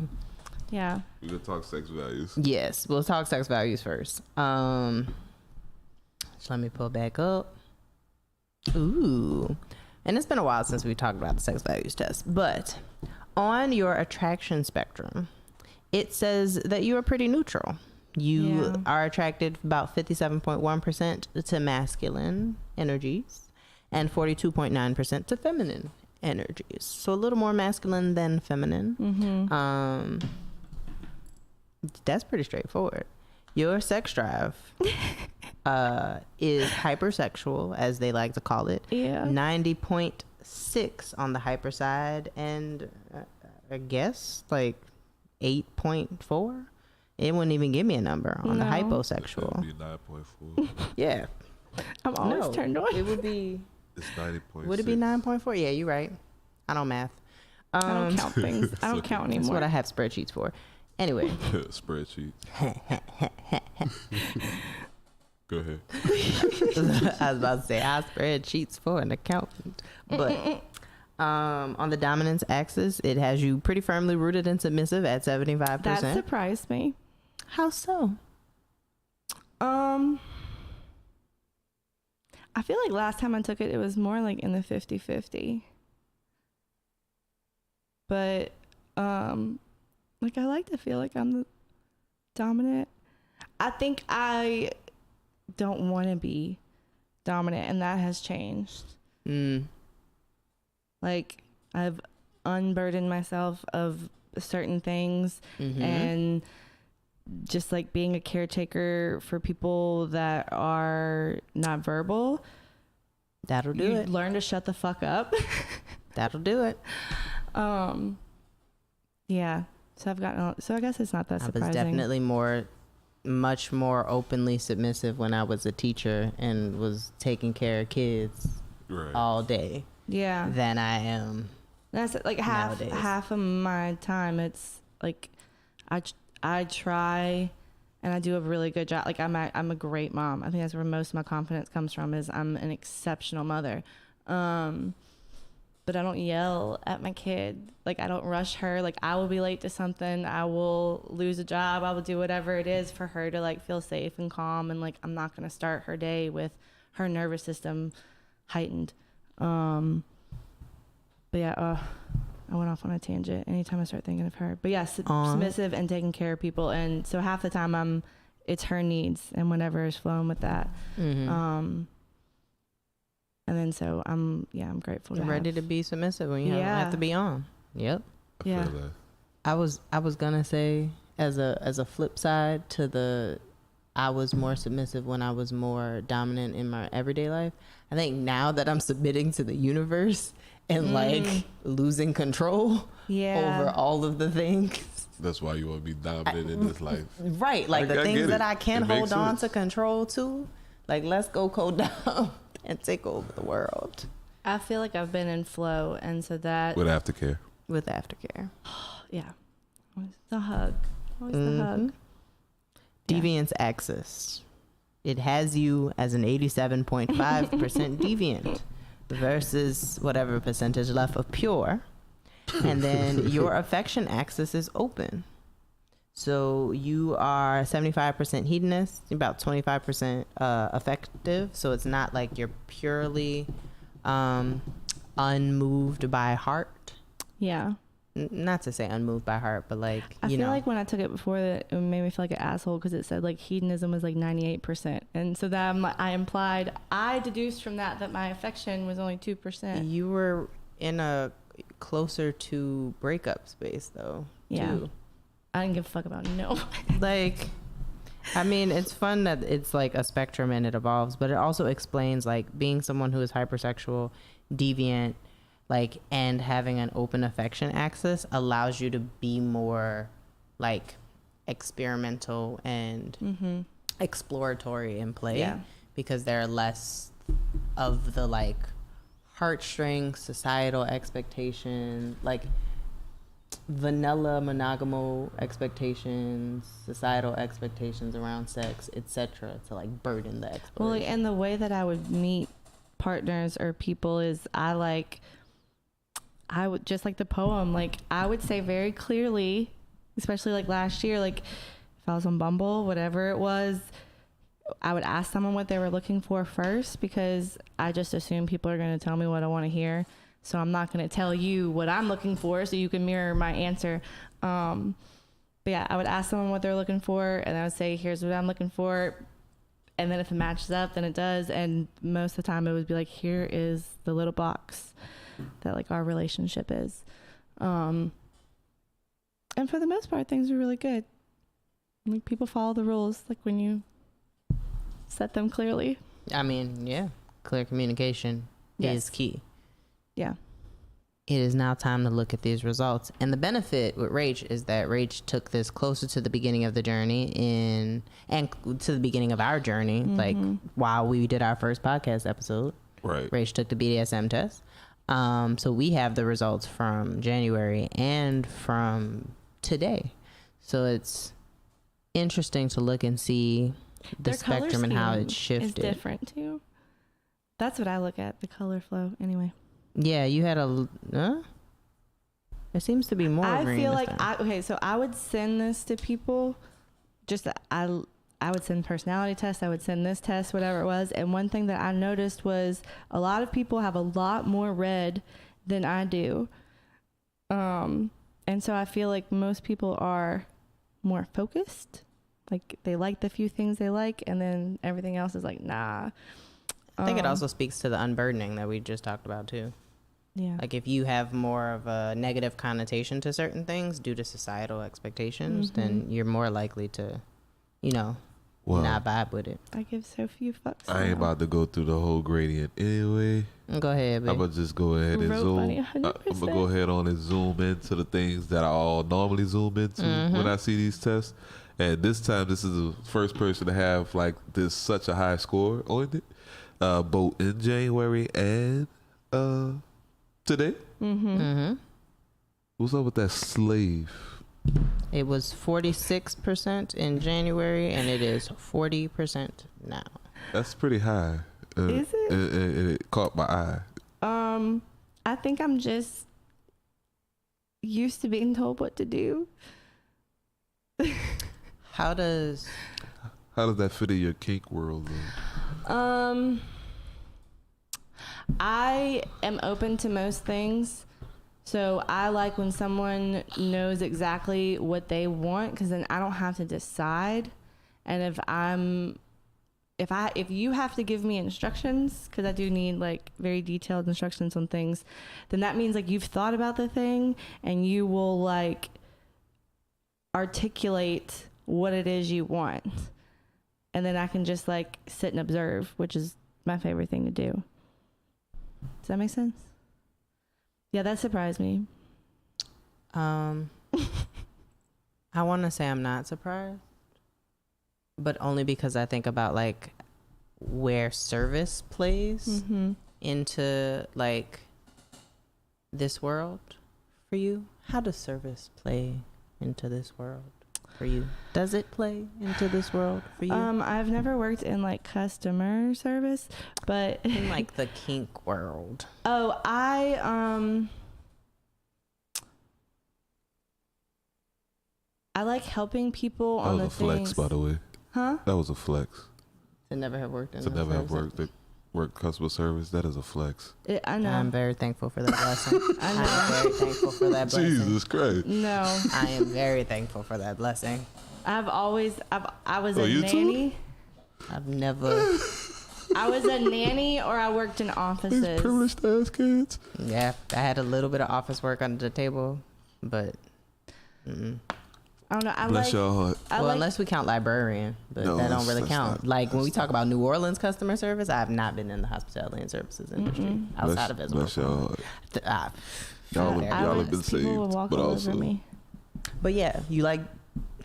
S1: Yeah.
S2: We could talk sex values.
S3: Yes, we'll talk sex values first. So let me pull back up. Ooh. And it's been a while since we talked about the sex values test, but on your attraction spectrum, it says that you are pretty neutral. You are attracted about 57.1% to masculine energies and 42.9% to feminine energies. So a little more masculine than feminine. Mm-hmm. That's pretty straightforward. Your sex drive is hypersexual, as they like to call it. Yeah. 90.6 on the hyper side, and I guess like 8.4. It wouldn't even give me a number on the hyposexual.
S2: It would be 9.4.
S3: Yeah.
S1: I'm always turned on.
S3: It would be.
S2: It's 90.6.
S3: Would it be 9.4? Yeah, you're right. I don't math.
S1: I don't count things. I don't count anymore.
S3: That's what I have spreadsheets for. Anyway.
S2: Spreadsheets. Go ahead.
S3: I was about to say I spreadsheets for an accountant, but on the dominance axis, it has you pretty firmly rooted and submissive at 75%.
S1: That surprised me.
S3: How so?
S1: I feel like last time I took it, it was more like in the 50-50. But like I like to feel like I'm the dominant. I think I don't want to be dominant, and that has changed. Like I've unburdened myself of certain things, and just like being a caretaker for people that are not verbal.
S3: That'll do it.
S1: Learn to shut the fuck up.
S3: That'll do it.
S1: Yeah. So I've gotten. So I guess it's not that surprising.
S3: I was definitely much more openly submissive when I was a teacher and was taking care of kids all day.
S1: Yeah.
S3: Than I am.
S1: That's like half of my time. It's like I try, and I do a really good job. Like I'm a great mom. I think that's where most of my confidence comes from. Is I'm an exceptional mother. But I don't yell at my kid. Like I don't rush her. Like I will be late to something. I will lose a job. I will do whatever it is for her to like feel safe and calm. And like I'm not gonna start her day with her nervous system heightened. But yeah, I went off on a tangent anytime I start thinking of her. But yeah, submissive and taking care of people. And so half the time it's her needs and whatever is flowing with that. And then so I'm grateful to
S3: ready to be submissive when you have to be on. Yep.
S1: Yeah.
S3: I was gonna say as a flip side to I was more submissive when I was more dominant in my everyday life. I think now that I'm submitting to the universe and like losing control over all of the things.
S2: That's why you want to be dominant in this life.
S3: Right. Like the things that I can hold on to control to. Like, let's go down and take over the world.
S1: I feel like I've been in flow. And so that.
S2: With aftercare.
S1: Yeah. Always the hug. The hug.
S3: Deviance axis. It has you as an 87.5% deviant versus whatever percentage left of pure. And then your affection axis is open. So you are 75% hedonist, about 25% affective. So it's not like you're purely unmoved by heart.
S1: Yeah.
S3: Not to say unmoved by heart, but like,
S1: I feel like when I took it before, that it made me feel like an asshole because it said like hedonism was like 98%. And so that I deduced from that my affection was only 2%.
S3: You were in a closer to breakup space though.
S1: Yeah.
S3: Too.
S1: I didn't give a fuck about no.
S3: Like, I mean, it's fun that it's like a spectrum and it evolves, but it also explains like being someone who is hypersexual, deviant, like, and having an open affection axis allows you to be more like experimental and exploratory in play because there are less of the like heartstrings, societal expectations, like vanilla monogamo expectations, societal expectations around sex, etc., to like burden the exploration.
S1: Well, and the way that I would meet partners or people is I would just like the poem, like I would say very clearly, especially like last year, like if I was on Bumble, whatever it was, I would ask someone what they were looking for first because I just assume people are going to tell me what I want to hear. So I'm not going to tell you what I'm looking for so you can mirror my answer. But yeah, I would ask someone what they're looking for and I would say, here's what I'm looking for. And then if it matches up, then it does. And most of the time it would be like, here is the little box that like our relationship is. And for the most part, things are really good. Like people follow the rules, like when you set them clearly.
S3: I mean, yeah, clear communication is key.
S1: Yeah.
S3: It is now time to look at these results. And the benefit with R.A.R.E is that R.A.R.E took this closer to the beginning of the journey and to the beginning of our journey, like while we did our first podcast episode.
S2: Right.
S3: R.A.R.E took the BDSM test. So we have the results from January and from today. So it's interesting to look and see the spectrum and how it's shifted.
S1: It's different too. That's what I look at, the color flow anyway.
S3: Yeah, you had it seems to be more
S1: I
S3: green
S1: feel
S3: this
S1: like
S3: time.
S1: so I would send this to people. Just I would send personality tests. I would send this test, whatever it was. And one thing that I noticed was a lot of people have a lot more red than I do. And so I feel like most people are more focused. Like they like the few things they like, and then everything else is like, nah.
S3: I think it also speaks to the unburdening that we just talked about too.
S1: Yeah.
S3: Like if you have more of a negative connotation to certain things due to societal expectations, then you're more likely to, not vibe with it.
S1: I give so few fucks.
S2: I ain't about to go through the whole gradient anyway.
S3: Go ahead, babe.
S2: I'm gonna just go ahead and zoom. I'm gonna go ahead on and zoom into the things that I all normally zoom into when I see these tests. And this time, this is the first person to have like this such a high score on it, both in January and today. What's up with that slave?
S3: It was 46% in January, and it is 40% now.
S2: That's pretty high.
S1: Is it?
S2: It caught my eye.
S1: I think I'm just used to being told what to do.
S3: How does
S2: that fit in your kink world, though?
S1: I am open to most things. So I like when someone knows exactly what they want, because then I don't have to decide. And if you have to give me instructions, because I do need like very detailed instructions on things, then that means like you've thought about the thing and you will like articulate what it is you want. And then I can just like sit and observe, which is my favorite thing to do. Does that make sense? Yeah, that surprised me.
S3: I want to say I'm not surprised, but only because I think about like where service plays into like this world for you. How does service play into this world for you? Does it play into this world for you?
S1: I've never worked in like customer service, but
S3: In like the kink world.
S1: oh, I like helping people
S2: That
S1: on
S2: was
S1: the
S2: a flex,
S1: things.
S2: by the way.
S1: Huh?
S2: That was a flex.
S3: To never have worked in
S2: To
S3: the
S2: never have
S3: service.
S2: worked customer service. That is a flex.
S1: I know.
S3: I'm very thankful for that blessing.
S1: I know.
S3: I'm very thankful for that blessing.
S2: Jesus Christ.
S1: No,
S3: I am very thankful for that blessing.
S1: I was
S2: Oh,
S1: a
S2: you too?
S1: nanny.
S3: I've never.
S1: I was a nanny, or I worked in
S2: These
S1: offices.
S2: privileged ass kids.
S3: Yeah, I had a little bit of office work under the table, but
S1: I don't know.
S2: Bless your heart.
S3: well, unless we count librarian, but
S2: No,
S3: that don't
S2: that's-
S3: really
S2: that's
S3: count.
S2: not-
S3: Like when we talk about New Orleans customer service, I have not been in the hospitality and services industry outside of
S2: Bless your
S3: Israel.
S2: heart.
S3: Ah,
S2: Y'all,
S3: I
S2: y'all have been
S1: people would
S2: saved,
S1: walk
S2: but
S1: all
S2: also
S1: over me.
S3: but yeah, you like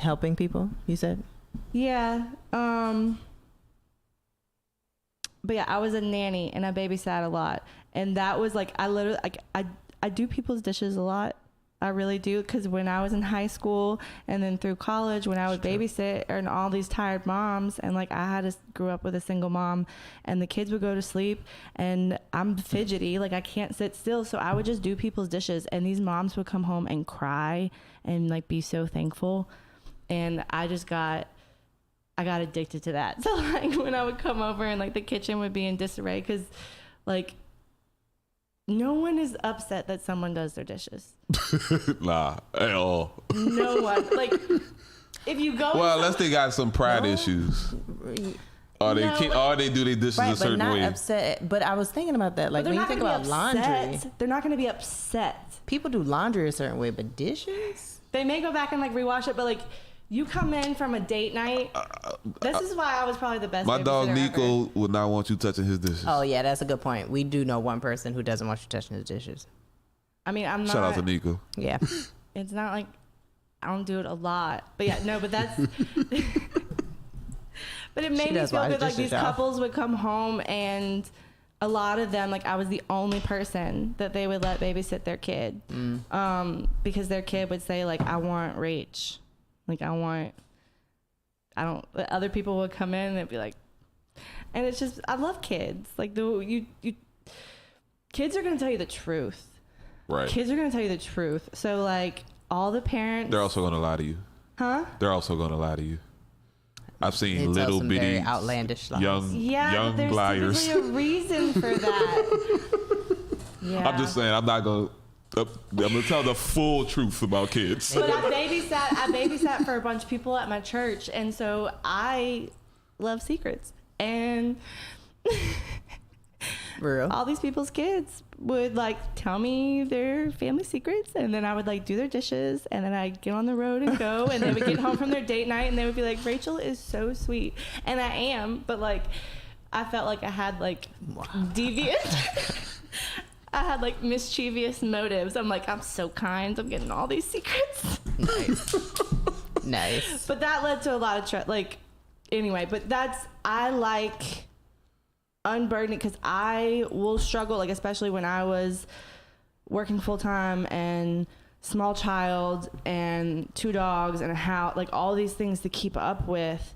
S3: helping people. You said.
S1: Yeah. But yeah, I was a nanny and I babysat a lot, and that was like I literally like I do people's dishes a lot. I really do, because when I was in high school and then through college, when I would babysit and all these tired moms, and like grew up with a single mom, and the kids would go to sleep and I'm fidgety, like I can't sit still, so I would just do people's dishes, and these moms would come home and cry and like be so thankful, and I got addicted to that. So like when I would come over and like the kitchen would be in disarray, because like no one is upset that someone does their dishes.
S2: nah, at all.
S1: No one. Like if you go,
S2: Well, unless they got some pride issues, or they
S1: No,
S2: can't, or they do their dishes a
S3: Right, but
S2: certain
S3: not
S2: way.
S3: upset. But I was thinking about that. Like
S1: they're
S3: when you
S1: not
S3: think
S1: gonna
S3: about
S1: be
S3: laundry,
S1: upset. They're not going to be upset.
S3: people do laundry a certain way, but dishes.
S1: They may go back and like rewash it, but like you come in from a date night. This is why I was probably the best.
S2: My dog
S1: babysitter
S2: Nico
S1: ever.
S2: would not want you touching his dishes.
S3: Oh yeah, that's a good point. We do know one person who doesn't want you touching his dishes.
S1: I mean, I'm not.
S2: Shout out to Nico.
S3: Yeah.
S1: It's not like I don't do it a lot, but yeah, no, but that's. But it made me
S3: does
S1: feel
S3: wash
S1: good. Like
S3: dishes,
S1: these
S3: y'all.
S1: couples would come home, and a lot of them, like I was the only person that they would let babysit their kid, because their kid would say like, "I want Rach," like I don't. Other people would come in and they'd be like, and it's just I love kids. Like kids are gonna tell you the truth.
S2: Right.
S1: Kids are gonna tell you the truth. So like all the parents,
S2: They're also gonna lie to you.
S1: huh?
S2: They're also gonna lie to you. I've seen
S3: They tell
S2: little
S3: some
S2: bitty,
S3: very outlandish lies.
S1: Yeah,
S2: young
S1: but there's
S2: liars.
S1: typically a reason for that. Yeah.
S2: I'm just saying, I'm not gonna. I'm gonna tell the full truth about kids.
S1: But I babysat for a bunch of people at my church, and so I love secrets. And
S3: Real.
S1: all these people's kids would like tell me their family secrets, and then I would like do their dishes, and then I'd get on the road and go, and they would get home from their date night and they would be like, Rachel is so sweet. And I am, but like I felt like I had like deviant I had like mischievous motives. I'm like, I'm so kind, I'm getting all these secrets.
S3: Nice. Nice.
S1: But that led to a lot of anyway, but I like unburdening, because I will struggle, like especially when I was working full-time and small child and 2 dogs and a house, like all these things to keep up with.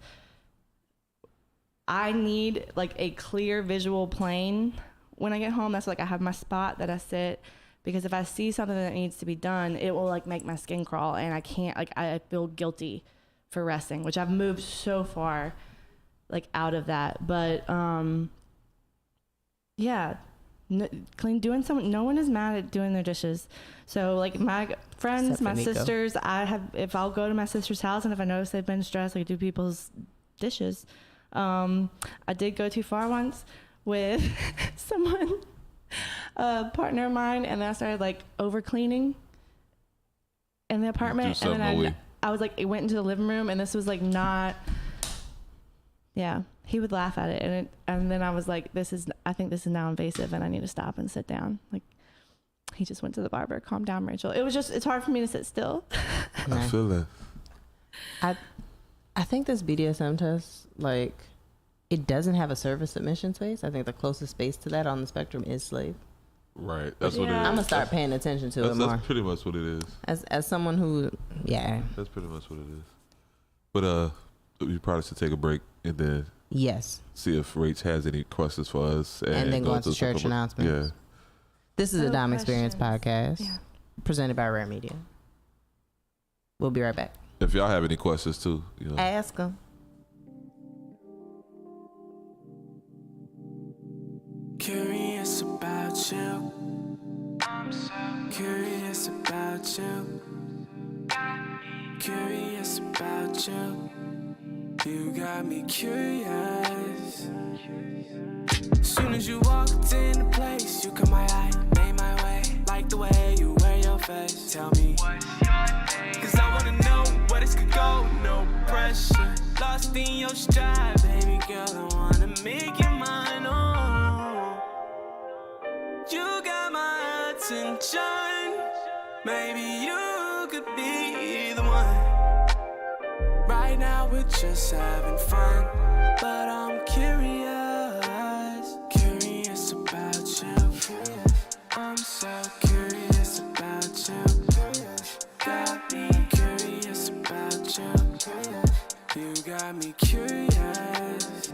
S1: I need like a clear visual plane when I get home. That's like I have my spot that I sit, because if I see something that needs to be done, it will like make my skin crawl, and I can't, like I feel guilty for resting, which I've moved so far like out of that. But yeah, No one is mad at doing their dishes. So like my friends,
S3: Except for
S1: my
S3: Nico.
S1: sisters, if I'll go to my sister's house and if I notice they've been stressed, I do people's dishes. I did go too far once with someone, a partner of mine, and then I started like over cleaning in the apartment, and then I was like, it went into the living room, and this was like not. Yeah, he would laugh at it, and then I was like, I think this is now invasive, and I need to stop and sit down. Like, he just went to the barber. Calm down, Rachel. It's hard for me to sit still.
S2: I feel that.
S3: I think this BDSM test, like, it doesn't have a service submission space. I think the closest space to that on the spectrum is slave.
S2: Right, that's what it is.
S1: Yeah.
S3: I'm gonna start paying attention to it more.
S2: That's pretty much what it is.
S3: As someone who, yeah.
S2: That's pretty much what it is. But we probably should take a break and then
S3: Yes.
S2: see if Rach has any questions for us.
S3: And then go into church announcements.
S2: Yeah.
S3: This is a
S1: No
S3: Dom Experience
S1: questions.
S3: podcast
S1: Yeah.
S3: presented by R.A.R.E Media. We'll be right back.
S2: If y'all have any questions too,
S3: Ask them.
S5: Curious about you. I'm so curious about you. Curious about you. You got me curious. Soon as you walked in the place, you caught my eye, made my way. Like the way you wear your face. Tell me what's your name? 'Cause I wanna know where this could go. No pressure. Lost in your stride, baby girl. I wanna make you mine. Oh, you got my attention. Maybe you could be the one. Right now we're just having fun, but I'm curious, curious about you. I'm so curious about you. Got me curious about you. You got me curious.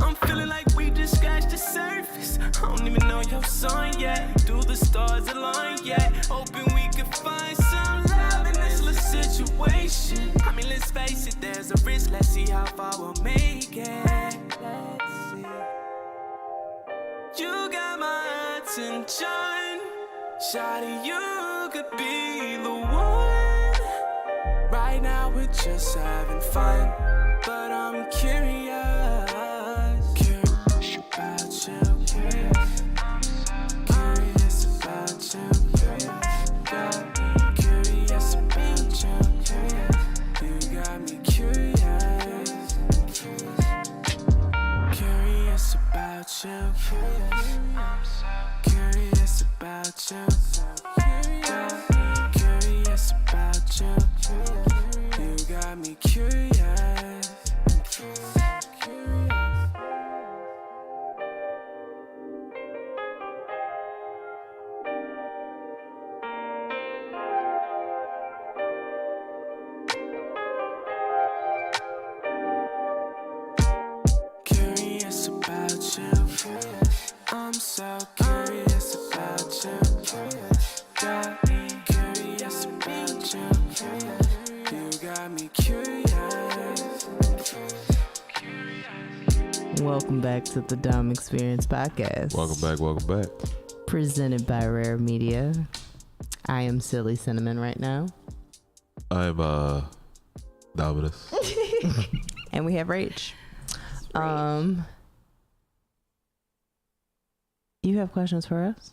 S5: I'm feeling like we just scratched the surface. I don't even know your song yet. Do the stars align yet? Hoping we can find some love in this little situation. I mean, let's face it, there's a risk. Let's see how far we'll make it. Let's see. You got my attention. Shawty, you could be the one. Right now we're just having fun, but I'm curious. Curious about you. Curious about you. Got me curious about you. You got me curious. Curious about you. I'm so curious about you. Got me curious about you. You got me curious. Curious about you. I'm so curious about you. Got me curious about you. You got me curious.
S3: Welcome back to the Dom Experience podcast.
S2: Welcome back.
S3: Presented by R.A.R.E Media. I am Silly Cinnamon right now.
S2: I'm Dominus.
S3: And we have Rach. You have questions for us?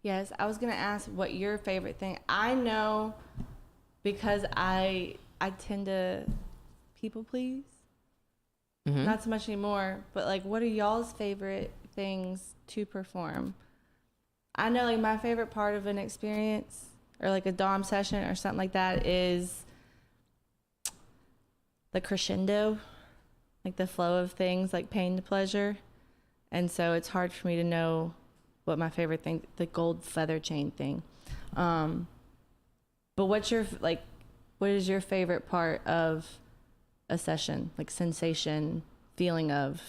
S1: Yes, I was gonna ask what your favorite thing. I know because I tend to people please.
S3: Mm-hmm.
S1: Not so much anymore, but like, what are y'all's favorite things to perform? I know like my favorite part of an experience or like a Dom session or something like that is the crescendo, like the flow of things, like pain to pleasure. And so it's hard for me to know what my favorite thing, the gold feather chain thing. But what is your favorite part of a session? Like sensation, feeling of.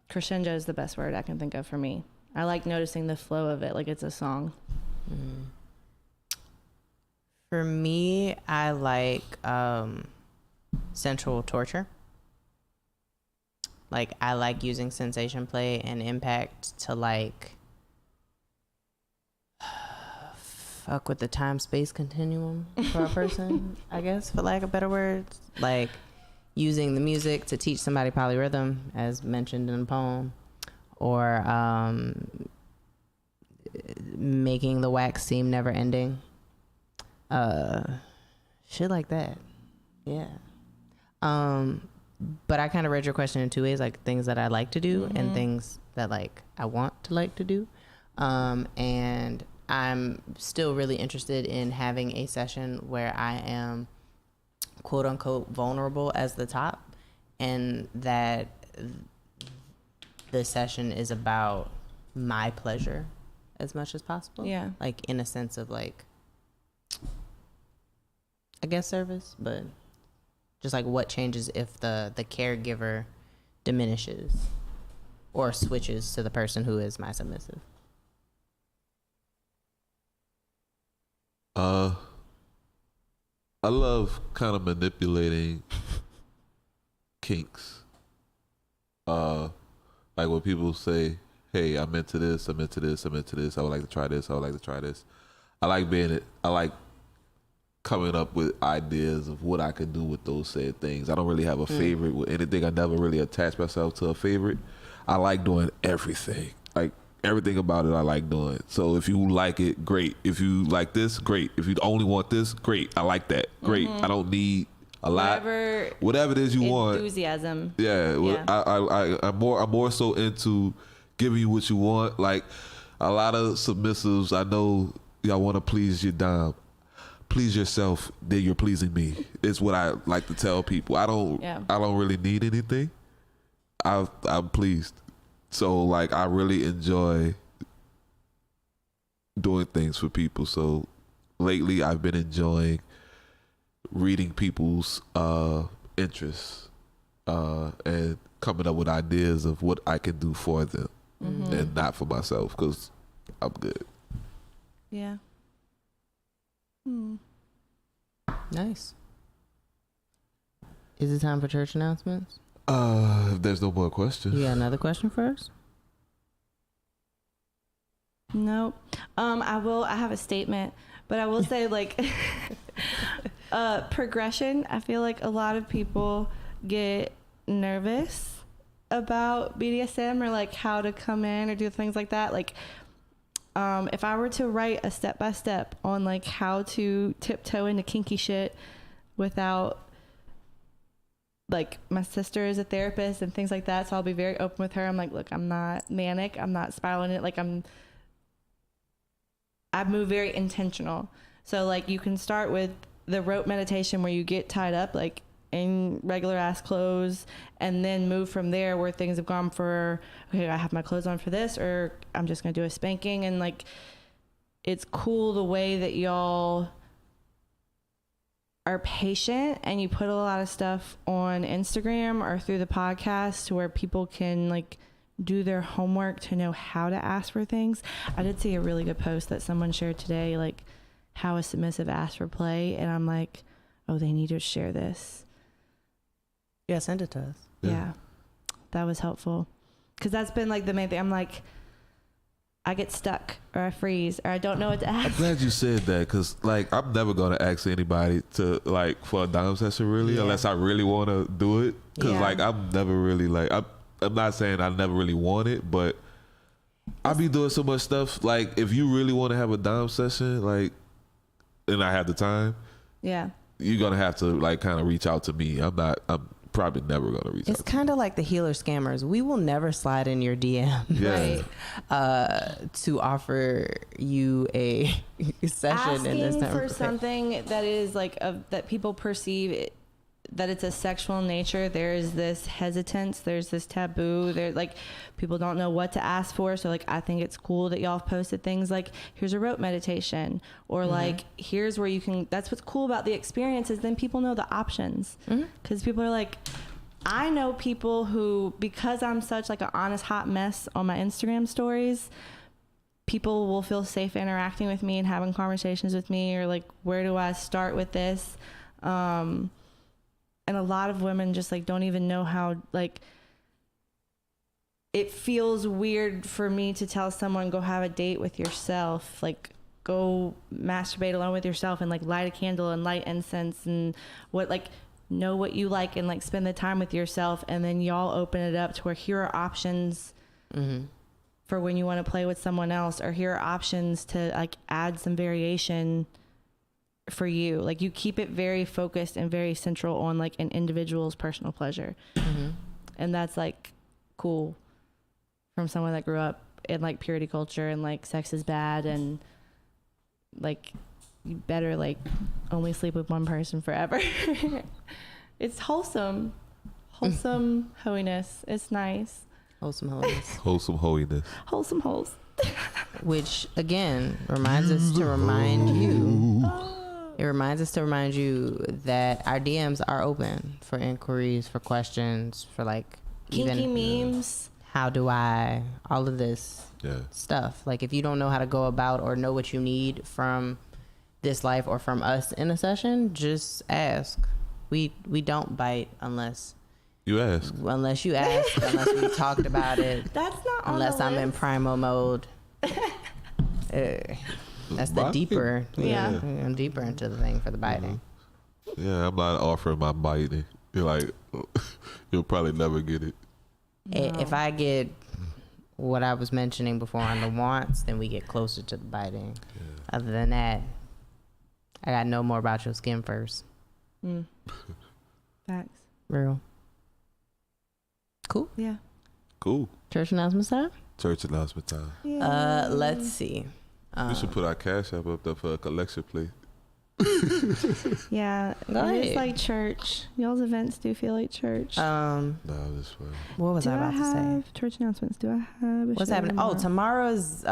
S1: Crescendo is the best word I can think of for me. I like noticing the flow of it, like it's a song.
S3: For me, I like sensual torture. Like, I like using sensation play and impact to, like, fuck with the time-space continuum for a person, I guess, for lack of better words. Like, using the music to teach somebody polyrhythm, as mentioned in the poem, or making the wax seem never-ending. Shit like that. Yeah. But I kind of read your question in two ways, like things that I like to do and things that like I want to like to do. And I'm still really interested in having a session where I am quote unquote vulnerable as the top, and that the session is about my pleasure as much as possible.
S1: Yeah.
S3: Like in a sense of like, I guess service, but just like what changes if the caregiver diminishes or switches to the person who is my submissive.
S2: I love kind of manipulating kinks. Like when people say, hey, I'm into this, I'm into this, I'm into this, I would like to try this, I would like to try this. I like coming up with ideas of what I could do with those said things. I don't really have a favorite with anything. I never really attach myself to a favorite. I like doing everything. Like everything about it I like doing. So if you like it, great. If you like this, great. If you only want this, great. I like that. Great. I don't need a lot. Whatever it is you want.
S1: Enthusiasm.
S2: Yeah.
S1: Yeah.
S2: I'm more so into giving you what you want. Like a lot of submissives, I know y'all want to please your dom. Please yourself, then you're pleasing me. It's what I like to tell people. I don't really need anything. I'm pleased. So like I really enjoy doing things for people. So lately I've been enjoying reading people's interests and coming up with ideas of what I can do for them and not for myself, because I'm good.
S1: Yeah.
S3: Nice. Is it time for church announcements?
S2: If there's no more questions.
S3: You got another question for us?
S1: No. I have a statement, but I will say like progression. I feel like a lot of people get nervous about BDSM or like how to come in or do things like that. Like if I were to write a step-by-step on like how to tiptoe into kinky shit without, like, my sister is a therapist and things like that, so I'll be very open with her. I'm like, look, I'm not manic, I'm not spiraling it, like I move very intentional. So like you can start with the rope meditation where you get tied up like in regular ass clothes, and then move from there where things have gone for, okay, I have my clothes on for this, or I'm just gonna do a spanking. And like it's cool the way that y'all are patient and you put a lot of stuff on Instagram or through the podcast to where people can like do their homework to know how to ask for things. I did see a really good post that someone shared today, like how a submissive asks for play, and I'm like, oh, they need to share this.
S3: Yeah, send it to us.
S1: Yeah, that was helpful, because that's been like the main thing. I'm like, I get stuck or I freeze or I don't know what to ask.
S2: I'm glad you said that, because like I'm never gonna ask anybody to like for a dom session really, unless I really want to do it, because like I'm never really like I'm not saying I never really want it, but I be doing so much stuff. Like if you really want to have a dom session, like, and I have the time, you're gonna have to like kind of reach out to me. I'm probably never gonna reach out.
S3: It's kind of like the healer scammers. We will never slide in your DM to offer you a session in this time.
S1: Asking for something that is like that people perceive that it's a sexual nature. There is this hesitance. There's this taboo. There, like, people don't know what to ask for. So like, I think it's cool that y'all have posted things like, here's a rope meditation, or like, here's where you can. That's what's cool about the experience, is then people know the options, because people are like, I know people who, because I'm such like an honest hot mess on my Instagram stories, people will feel safe interacting with me and having conversations with me, or like, where do I start with this? And a lot of women just like don't even know how, like, it feels weird for me to tell someone go have a date with yourself, like go masturbate alone with yourself and like light a candle and light incense and what, like know what you like and like spend the time with yourself, and then y'all open it up to where here are options for when you want to play with someone else, or here are options to like add some variation for you. Like you keep it very focused and very central on like an individual's personal pleasure. And that's like cool from someone that grew up in like purity culture and like sex is bad and like you better like only sleep with one person forever. It's wholesome holiness. It's nice.
S3: Wholesome holiness.
S2: Wholesome holiness.
S1: Wholesome holes.
S3: Which again reminds us to remind you. It reminds us to remind you that our DMs are open for inquiries, for questions, for like
S1: Kinky
S3: even
S1: memes.
S3: how do I, all of this stuff. Like if you don't know how to go about or know what you need from this life or from us in a session, just ask. We don't bite unless
S2: you ask.
S3: Unless you ask, unless we talked about it.
S1: That's not on
S3: unless
S1: the
S3: I'm in
S1: list.
S3: primo mode. That's the deeper.
S1: Yeah.
S3: I'm deeper into the thing for the biting.
S2: Yeah, I'm not offering my biting. You're like, you'll probably never get it.
S3: If I get what I was mentioning before on the wants, then we get closer to the biting. Other than that, I got to know more about your skin first.
S1: Facts.
S3: Real. Cool.
S1: Yeah.
S2: Cool.
S3: Church announcement time?
S2: Church announcement time.
S3: Let's see.
S2: We should put our cash app up there for a collection plate.
S1: Yeah.
S3: Go ahead.
S1: It's like church. Y'all's events do feel like church.
S2: No, this way.
S3: What was
S1: do
S3: I about to say?
S1: have church announcements? Do I have?
S3: What's happening? Oh, tomorrow's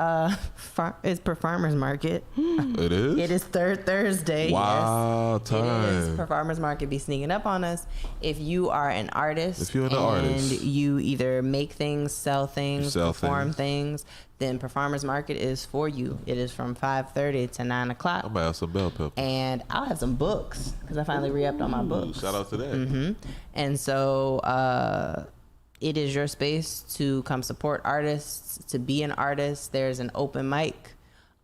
S3: is Farmers Market.
S2: It is?
S3: It is third Thursday.
S2: Wow,
S3: yes.
S2: time.
S3: It is. Farmers Market be sneaking up on us. If you are an artist,
S2: If you're an
S3: and
S2: artist.
S3: you either make things, sell things,
S2: sell
S3: perform things, then Farmers Market is for you. It is from 5:30 to 9 o'clock.
S2: I might have some bell pepper.
S3: And I'll have some books because I finally re-upped on my books.
S2: Shout out to that.
S3: And so it is your space to come support artists, to be an artist. There's an open mic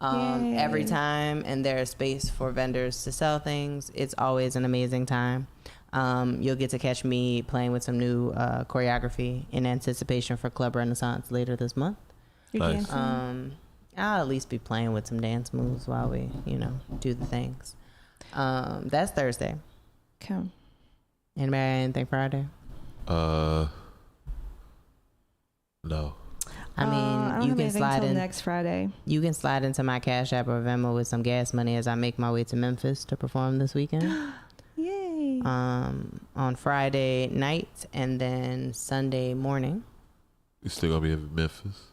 S3: every time, and there's space for vendors to sell things. It's always an amazing time. You'll get to catch me playing with some new choreography in anticipation for Club Renaissance later this month.
S1: You're
S2: Nice.
S1: dancing.
S3: I'll at least be playing with some dance moves while we, do the things. That's Thursday.
S1: Okay.
S3: Anybody got anything Friday?
S2: No.
S3: I mean,
S1: I don't
S3: you
S1: have
S3: can
S1: anything
S3: slide
S1: till
S3: in.
S1: next Friday.
S3: You can slide into my Cash App or Venmo with some gas money as I make my way to Memphis to perform this weekend.
S1: Yay.
S3: On Friday night and then Sunday morning.
S2: You still gonna be in Memphis?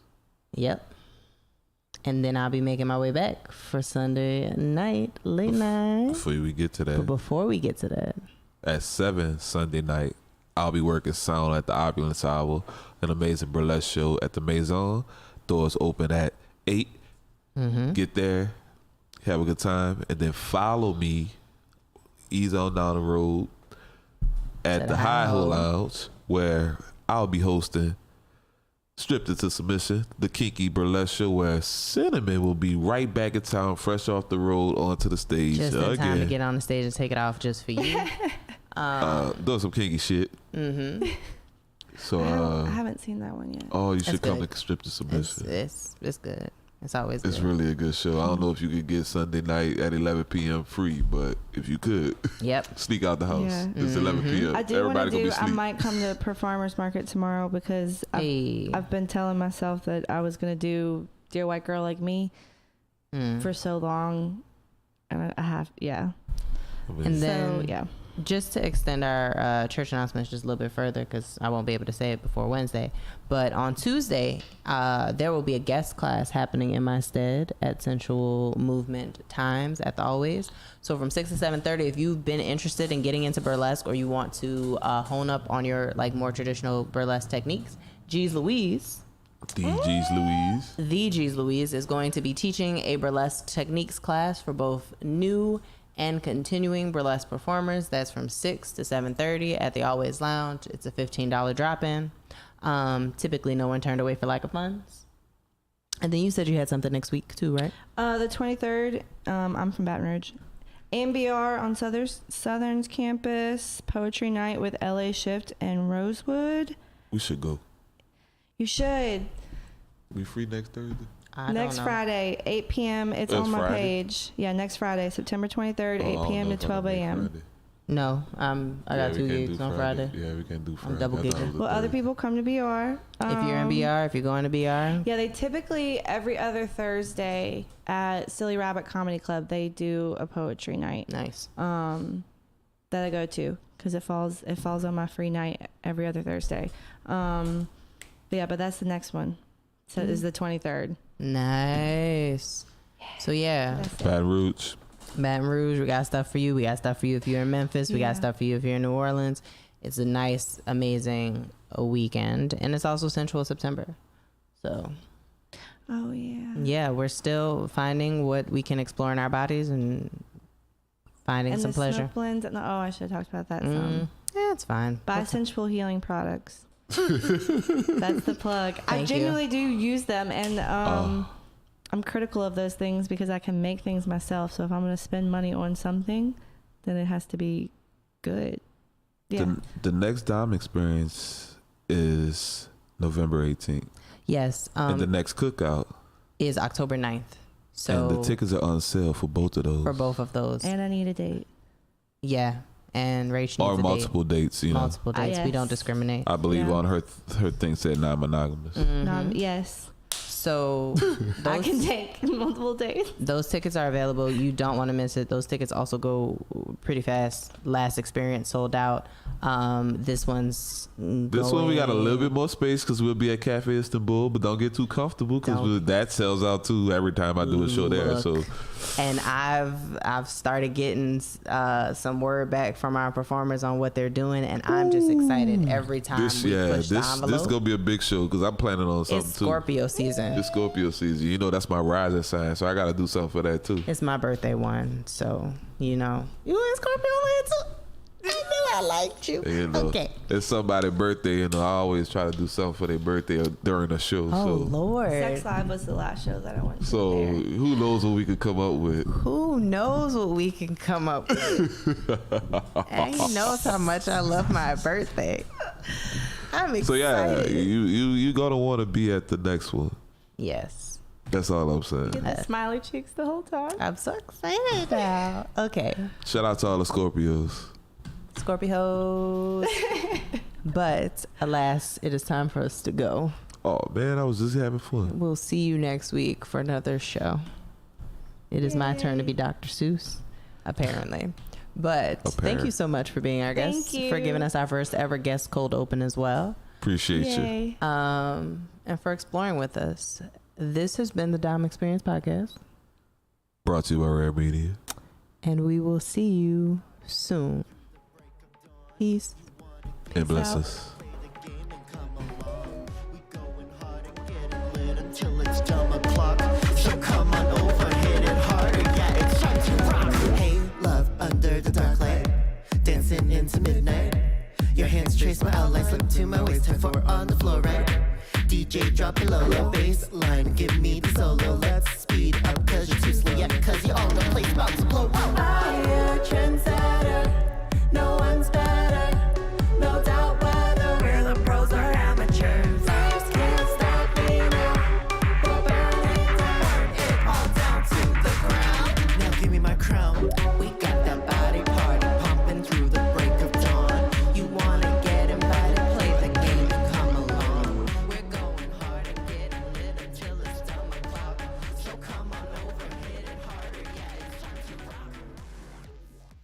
S3: Yep. And then I'll be making my way back for Sunday night, late night.
S2: Before we get to
S3: But
S2: that,
S3: before we get to that,
S2: at 7 Sunday night, I'll be working sound at the Opulence Hour, an amazing burlesque show at the Maison. Doors open at 8. Get there, have a good time, and then follow me, ease on down the road at the High Ho Lounge, where I'll be hosting Stripped Into Submission, the kinky burlesque show, where Cinnamon will be right back in town, fresh off the road, onto the stage
S3: just in time to
S2: again.
S3: get on the stage and take it off just for you.
S2: Doing some kinky shit. So
S1: I haven't seen that one yet.
S2: oh, you should come
S3: good.
S2: to Stripped to Submission.
S3: It's good. It's always
S2: It's
S3: good.
S2: really a good show. I don't know if you could get Sunday night at 11 p.m. free, but if you could,
S3: Yep.
S2: sneak out the house.
S1: Yeah.
S2: It's 11 p.m.
S1: I do want
S2: Everybody
S1: to
S2: gonna
S1: do.
S2: be
S1: I
S2: asleep.
S1: might come to Performers Market tomorrow because I've been telling myself that I was gonna do Dear White Girl Like Me for so long, and I have. Yeah.
S3: And then
S1: So yeah.
S3: just to extend our church announcements just a little bit further, because I won't be able to say it before Wednesday, but on Tuesday there will be a guest class happening in my stead at Sensual Movement Times at the Always. So from 6 to 7:30, if you've been interested in getting into burlesque or you want to hone up on your like more traditional burlesque techniques, G's Louise, the G's Louise is going to be teaching a burlesque techniques class for both new and continuing burlesque performers. That's from 6 to 7:30 at the Always Lounge. It's a $15 drop-in. Typically no one turned away for lack of funds. And then you said you had something next week too, right?
S1: The 23rd, I'm from Baton Rouge. AMBR on Southern's campus, poetry night with LA Shift and Rosewood.
S2: We should go.
S1: You should.
S2: We free next Thursday?
S1: Next Friday, 8 p.m. It's on my page. Yeah, next Friday, September 23rd, 8 p.m. to 12 a.m.
S3: No, I got 2 gigs on Friday.
S2: Yeah, we can do Friday.
S3: I'm double gigging.
S1: Well, other people come to BR.
S3: If you're in BR, if you're going to BR.
S1: Yeah, they typically every other Thursday at Silly Rabbit Comedy Club, they do a poetry night.
S3: Nice.
S1: That I go to because it falls on my free night every other Thursday. But that's the next one. So it's the 23rd.
S3: Nice. So yeah.
S2: Baton Rouge.
S3: We got stuff for you. We got stuff for you if you're in Memphis. We got stuff for you if you're in New Orleans. It's a nice, amazing weekend. And it's also Central September. So.
S1: Oh, yeah.
S3: Yeah, we're still finding what we can explore in our bodies and finding some pleasure.
S1: Blends. I should have talked about that some.
S3: Yeah, it's fine.
S1: Buy Sensual Healing products. That's the plug. I genuinely do use them, and I'm critical of those things because I can make things myself. So if I'm going to spend money on something, then it has to be good. Yeah.
S2: The next Dom experience is November 18th.
S3: Yes.
S2: And the next cookout
S3: is October 9th. So
S2: and the tickets are on sale for both of those.
S3: For both of those.
S1: And I need a date.
S3: Yeah. And Rach needs
S2: or
S3: a
S2: multiple
S3: date.
S2: dates, you know.
S3: Multiple dates.
S1: Yes.
S3: We don't discriminate.
S2: I believe on her thing said non-monogamous.
S1: Yes.
S3: So
S1: I can take multiple dates.
S3: Those tickets are available. You don't want to miss it. Those tickets also go pretty fast. Last experience sold out. This one we got a little bit more space because we'll be at Cafe Istanbul, but don't get too comfortable because that sells out too every time I do a show there. So, and
S1: I've
S3: started getting some word back from our performers on what they're doing, and I'm just excited every time push the envelope.
S2: This gonna be a big show because I'm planning on something
S3: it's Scorpio season.
S2: It's Scorpio season. You know that's my rising sign, so I got to do something for that too.
S3: It's my birthday one, so you know you in Scorpio land too. I knew I liked you.
S2: You know,
S3: okay.
S2: It's somebody's birthday, you know. I always try to do something for their birthday during the show.
S3: Oh, Lord.
S1: Sex Live was the last show that I went to.
S2: So who knows what we could come up with?
S3: Who knows what we can come up with? And he knows how much I love my birthday. I'm excited.
S2: So yeah, you gonna want to be at the next one.
S3: Yes.
S2: That's all I'm saying.
S1: Get the smiley cheeks the whole time.
S3: I'm so excited now. Okay.
S2: Shout out to all the Scorpios.
S3: Scorpios. But alas, it is time for us to go.
S2: Oh man, I was just having fun.
S3: We'll see you next week for another show. It is my turn to be Dr. Seuss, apparently. But thank you so much for being our guest, for giving us our first ever guest cold open as well.
S2: Appreciate you.
S3: And for exploring with us. This has been the Dom Experience Podcast.
S2: Brought to you by R.A.R.E Media.
S3: And we will see you soon. Peace.
S2: And bless us.
S6: Till it's dumb o'clock, so come on over, hit it harder, yeah, it's time to rock. Hey, love, under the dark light, dancing into midnight. Your hands trace my outline, slip to my waist, time for on the floor, right? DJ drop it low, bass line, give me the solo. Let's speed up, cause you're too slow, yeah, cause you all know place about to blow. Are you a trendsetter?